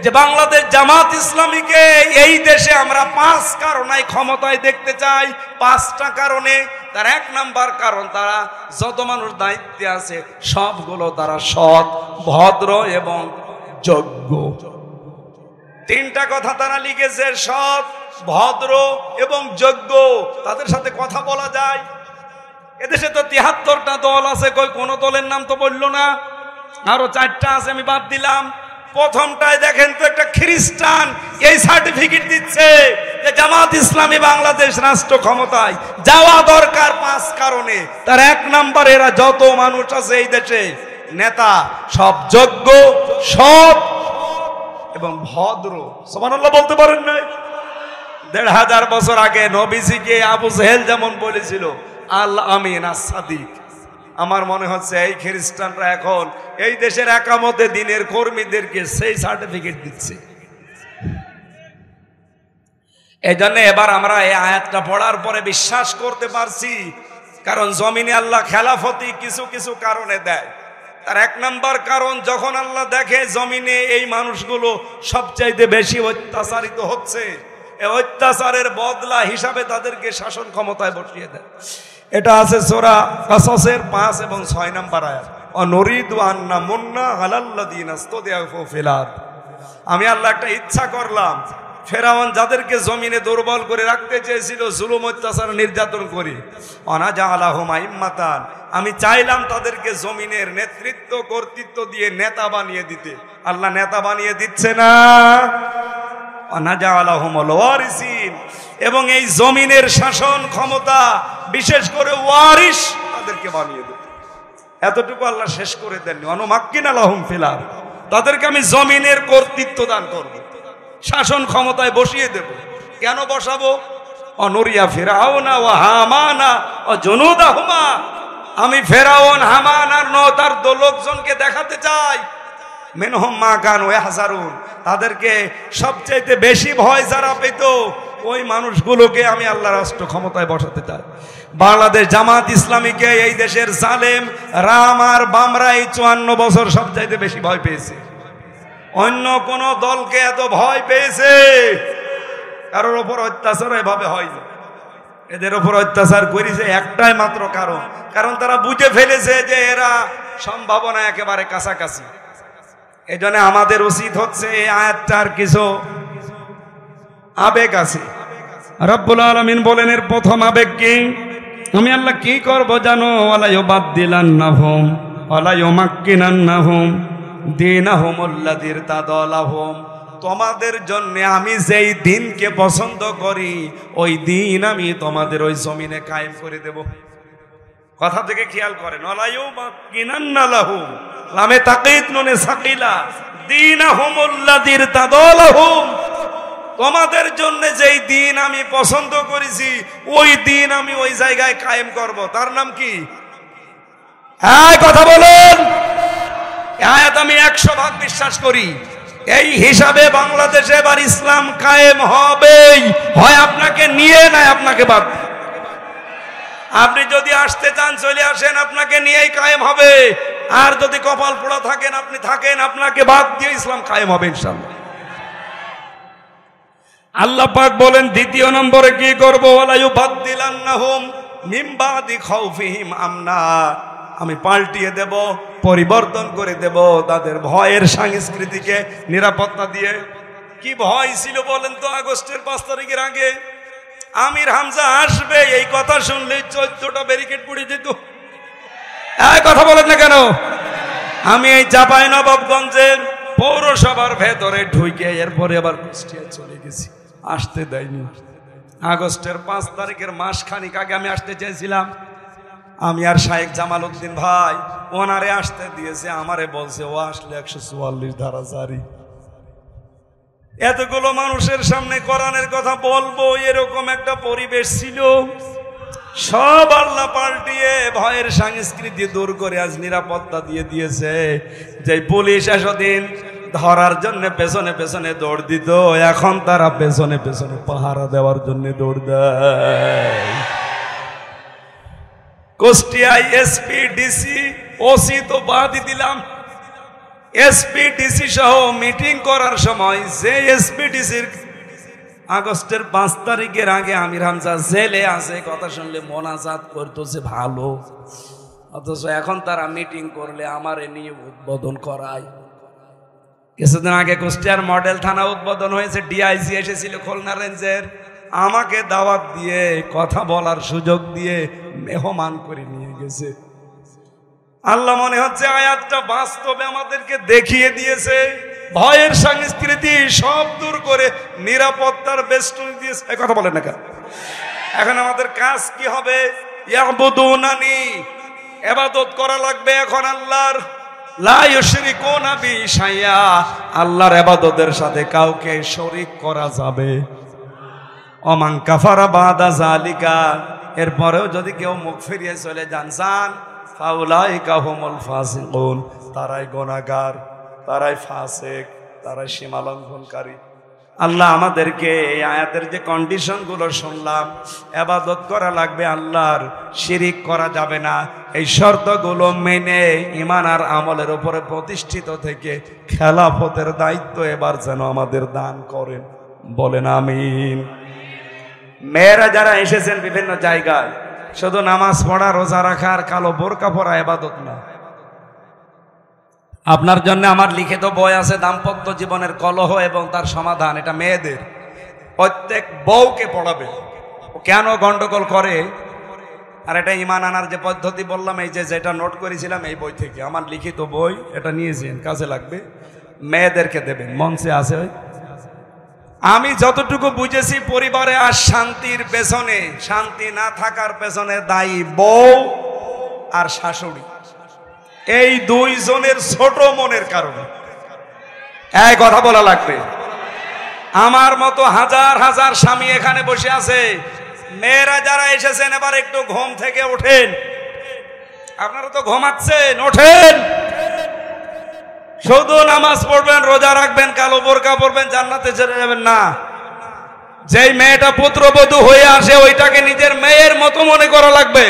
যে বাংলাদেশ জামাত ইসলামীকে এই দেশে আমরা 5 কারণে ক্ষমতায় দেখতে চাই। 5টা কারণে। তার 1 নাম্বার কারণ, তারা যত মানুষ দায়িত্বে আছে সবগুলো তারা সৎ, ভদ্র এবং যোগ্য। 3টা কথা তারা লিখেছে, সৎ, ভদ্র এবং যোগ্য। তাদের সাথে কথা বলা যায়। এদেশে তো 73টা দল আছে, কই কোন দলের নাম তো বললো না। আরো 4টা আছে, আমি বাদ দিলাম। প্রথমটায় দেখেন তো একটা খ্রিস্টান এই সার্টিফিকেট দিচ্ছে যে জামাত ইসলামী বাংলাদেশ রাষ্ট্র ক্ষমতায় যাওয়া দরকার 5 কারণে। তার 1 নাম্বার, এরা যত মানুষ আছে এই দেশে নেতা সব যোগ্য, সৎ এবং ভদ্র। সুবহানাল্লাহ বলতে পারেন না? 1500 বছর আগে নবীজিকে আবু জেহেল যেমন বলেছিল আল আমিন আস সাদিক, আমার মনে হচ্ছে এই খ্রিস্টানরা এখন এই দেশের একামতে দিনের কর্মীদেরকে সেই সার্টিফিকেট দিচ্ছে। এই জন্য এবার আমরা এই আয়াতটা পড়ার পরে বিশ্বাস করতে পারছি কারণ জমিনে আল্লাহ খেলাফতি কিছু কিছু কারণে দেয়। তার এক নাম্বার কারণ, যখন আল্লাহ দেখে জমিনে এই মানুষগুলো সবচাইতে বেশি অত্যাচারিত হচ্ছে, এই অত্যাচারের বদলা হিসাবে তাদেরকে শাসন ক্ষমতায় বসিয়ে দেয়। এটা আছে সূরা কাসাসের 5 এবং 6 নাম্বার আয়াত। অনরিদু আন্না মুন্না আলাল্লাযিনা ইসতাদআফু ফিল আরদ। আমি আল্লাহ একটা ইচ্ছা করলাম, ফেরাউন যাদেরকে জমিনে দুর্বল করে রাখতে চেয়েছিল, জুলুম অত্যাচার নির্যাতন করে, অনাজালাহুম আইম্মাতান, আমি চাইলাম তাদেরকে জমিনের নেতৃত্ব কর্তৃত্ব দিয়ে নেতা বানিয়ে দিতে। আল্লাহ নেতা বানিয়ে দিচ্ছে না। অনাজালাহুমুল ওয়ারিসিন, এবং এই জমিনের শাসন ক্ষমতা বিশেষ করে ওয়ারিস তাদেরকে বানিয়ে দেব। এতটুকু আল্লাহ শেষ করে দেননি। অনুমাক্কিনা লাহুম ফিল আরদ, তাদেরকে আমি জমিনের কর্তৃত্ব দান করব, শাসন ক্ষমতায় বসিয়ে দেব। কেন বসাবো? অনরিয়া ফিরাউনা ওয়া হামানা ওয়া জুনুদাহুমা, আমি ফেরাউন, হামান আর তার লোকজনকে দেখাতে চাই, মিনহুম মা কানু ইয়াহজারুন, তাদেরকে সবচেয়ে বেশি ভয় যারা পেত ওই মানুষগুলোকে আমি আল্লাহ রাষ্ট্র ক্ষমতায় বসাতে চাই। বাংলাদেশ জামাত ইসলামীকে এই দেশের জালেম রাম আর বামরা এই 54 বছর সবচাইতে বেশি ভয় পেয়েছে। অন্য কোন দলকে এত ভয় পেয়েছে কারোর ওপর অত্যাচার এভাবে হয়নি। এদের ওপর অত্যাচার করেছে একটাই মাত্র কারণ তারা বুঝে ফেলেছে যে এরা সম্ভাবনা একেবারে কাছাকাছি। এই জন্য আমাদের উচিত হচ্ছে এই আয়াতটার কিছু আবেগ আছে। রব্বুল আলামিন বলেন এর প্রথম আবেগ কি? আমি আল্লাহ কি করব জানো? ওয়ালা ইউবাদদিলান্নাহুম ওয়ালা ইউমাক্কিনান্নাহুম দীনাহুমুল্লাযী ইরতাদালাহুম, তোমাদের জন্য আমি যেই দিনকে পছন্দ করি ওই দিন আমি তোমাদের ওই জমিনে কায়েম করে দেব। কথা থেকে খেয়াল করেন, ওয়ালা ইউমাক্কিনান্না লাহুম, লামে তাকিদ নুনে সাকিলা, দীনাহুমুল্লাযী ইরতাদালাহুম, তোমাদের জন্য যেই দিন আমি পছন্দ করেছি ওই দিন আমি ওই জায়গায় কায়েম করব। তার নাম কি? হ্যাঁ, কথা বলেন। আয়াত আমি 100% বিশ্বাস করি। এই হিসাবে বাংলাদেশে এবার ইসলাম কায়েম হবেই, হয় আপনাকে নিয়ে না আপনাকে বাদ। আপনি যদি আসতে চান চলে আসেন, আপনাকে নিয়েই কায়েম হবে। আর যদি কপাল পোড়া থাকেন, আপনি থাকেন, আপনাকে বাদ দিয়ে ইসলাম কায়েম হবে ইনশাআল্লাহ। আল্লাহ পাক বলেন দ্বিতীয় নম্বরে কি করব? ওয়ালা ইউবাদদিলান্নাহুম মিন বাদি খাউফিহিম আমনা, আমি পাল্টিয়ে দেব, পরিবর্তন করে দেব তাদের ভয়ের সংস্কৃতিকে নিরাপত্তা দিয়ে। কি ভয় ছিল বলেন তো? আগস্টের 5 তারিখের আগে আমির হামজা আসবে এই কথা শুনলেই 14টা ব্যারিকেড পড়ে যেত। কথা বলেন না কেন? আমি এই চাঁপাইনবাবগঞ্জের পৌরসভার ভেতরে ঢুকে এরপরে আবার কুষ্টিয়া চলে গেছি, আসতে দেয়নি। আগস্টের 5 তারিখের মাসখানিক আগে আমি আসতে চেয়েছিলাম, আমি আর শায়েখ জামাল উদ্দিন ভাই ওনারে আসতে দিয়েছে, আমারে বলছে ও আসলে 144 ধারা জারি। এতগুলো মানুষের সামনে কোরআনের কথা বলবো এরকম একটা পরিবেশ ছিল, সব আল্লাহ পাল্টিয়ে ভয়ের সংস্কৃতি দূর করে আজ নিরাপত্তা দিয়ে দিয়েছে। যে পুলিশ এতদিন ধরার জন্য পেছনে পেছনে দৌড় দিত, এখন তারা পেছনে পেছনে পাহারা দেওয়ার জন্য দৌড় দেয়। কুষ্টিয়ায় এসপি ডিসি ওসি তো বাদই দিলাম, এসপি ডিসি সহ মিটিং করার সময় যে এসপি ডিসির আগস্টের 5 তারিখের আগে আমির হামজা জেলে আছে কথা শুনলে মোনাজাত করতেছে ভালো, অথচ এখন তারা মিটিং করলে আমারে নিয়ে উদ্বোধন করায়। কিছুদিন আগে কুষ্টিয়ার মডেল থানা উদ্বোধন হয়েছে, ডিআইজি এসেছিল খুলনা রেঞ্জের, আমাকে দাওয়াত দিয়ে কথা বলার সুযোগ দিয়ে মেহমান করে নিয়ে গেছে। আল্লাহ মনে হচ্ছে আয়াতটা বাস্তবে আমাদেরকে দেখিয়ে দিয়েছে, ভয়ের সংস্কৃতি সব দূর করে নিরাপত্তার বেষ্টনী দিয়েছে। কথা বলেন না কেন? এখন আমাদের কাজ কি হবে? ইয়াবুদুনানি, ইবাদত করা লাগবে এখন আল্লাহর। লা ইউশরিকুনা বি শাইআ, আল্লাহর ইবাদতের সাথে কাউকে শরীক করা যাবে। ওমান কাফারা বাদা যালিকা, এরপরেও যদি কেউ মুখ ফিরিয়ে চলে যান ফাউলাইকা হুমুল ফাসিকুন, তারাই গুনাহগার, তারাই ফাসিক, তারাই সীমালঙ্ঘনকারী। আল্লাহ আমাদেরকে এই আয়াতের যে কন্ডিশন গুলো শুনলাম, ইবাদত করা লাগবে আল্লাহর, শিরিক করা যাবে না, এই শর্তগুলো মেনে ঈমান আর আমলের উপরে প্রতিষ্ঠিত থেকে খেলাফতের দায়িত্ব এবার যেন আমাদের দান করেন, বলেন আমিন। মেয়েরা যারা এসেছেন বিভিন্ন জায়গায়, শুধু নামাজ পড়া, রোজা রাখা আর কালো বোরকা পরা ইবাদত না। আপনার জন্য আমার লিখিত বই আছে, দাম্পত্য জীবনের কলহ এবং তার সমাধান। এটা মেয়েদের, প্রত্যেক বউকে পড়াবে ও কেন গন্ডগোল করে। আর এটা ঈমান আনার যে পদ্ধতি বললাম, এই যে যেটা নোট করেছিলাম এই বই থেকে, আমার লিখিত বই, এটা নিয়েছেন, কাজে লাগবে, মেয়েদেরকে দেবেন, মঞ্চে আছে। আমি যতটুকু বুঝেছি, পরিবারে আর শান্তির পেছনে, শান্তি না থাকার পেছনে দায়ী বউ আর শাশুড়ি, এই দুইজনের ছোট মনের কারণে। এই কথা বলা লাগবে। আমার মতো হাজার হাজার স্বামী এখানে বসে আছে। মেয়েরা যারা এসেছেন, এবার একটু ঘুম থেকে ওঠেন। আপনারা তো ঘুমাচ্ছেন, ওঠেন। শুধু নামাজ পড়বেন, রোজা রাখবেন, কালো বোরকা পরবেন, জান্নাতে চলে যাবেন না। যেই মেয়েটা পুত্রবধূ হয়ে আসে, ওইটাকে নিজের মেয়ের মতো মনে করা লাগবে।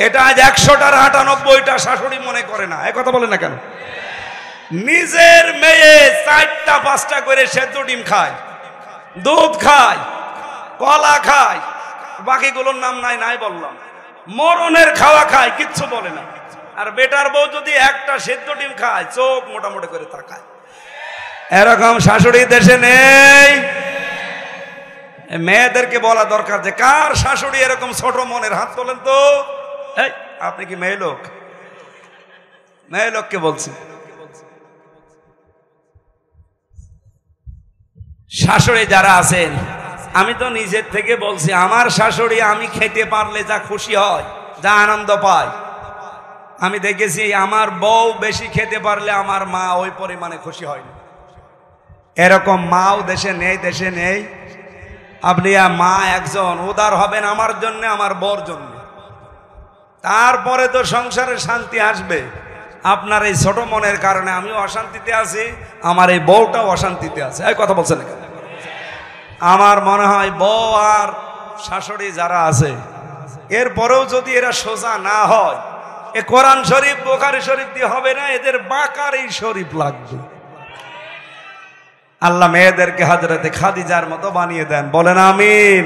এটা আজ 100টার 98টা শাশুড়ি মনে করে না। এই কথা বলে না কেন? নিজের মেয়ে 4টা 5টা করে সেদ্ধ ডিম খায়, দুধ খায়, কলা খায়, বাকিগুলোর নাম নাই নাই বললাম, মরণের খাওয়া খায়, কিচ্ছু বলে না। আর বেটার বউ যদি একটা সেদ্ধ ডিম খায়, চোখ মোটামুটি করে তাকায়। এরকম শাশুড়ি দেশে নেই। মেয়েদেরকে বলা দরকার যে কার শাশুড়ি এরকম ছোট মনের, হাত তোলেন তো। এই আপনি কি মেয়ে লোক? মেয়ে লোককে বলছি। শাশুড়ি যারা আছেন, আমি তো নিজের থেকে বলছি, আমার শাশুড়ি আমি খেতে পারলে যা খুশি হয়, যা আনন্দ পায়, আমি দেখেছি আমার বউ বেশি খেতে পারলে আমার মা ওই পরিমাণে খুশি হয় না। এরকম মাও দেশে নেই, দেশে নেই। আপনি মা একজন উদার হবেন আমার জন্য, আমার বউর জন্য, তারপরে তো সংসারে শান্তি আসবে। আপনার এই ছোট মনের কারণে আমিও অশান্তিতে আছি, আমার এই বউটাও অশান্তিতে আছে। এই কথা বলছেন না? আমার মনে হয় বউ আর শাশুড়ি যারা আছে, এরপরেও যদি এরা সোজা না হয়, এ কোরআন শরীফ বুখারী শরীফ দিয়ে হবে না, এদের বাকারি শরীফ লাগবে। আল্লাহ মেয়েদেরকে হযরতে খাদিজার মতো বানিয়ে দেন, বলেন আমিন।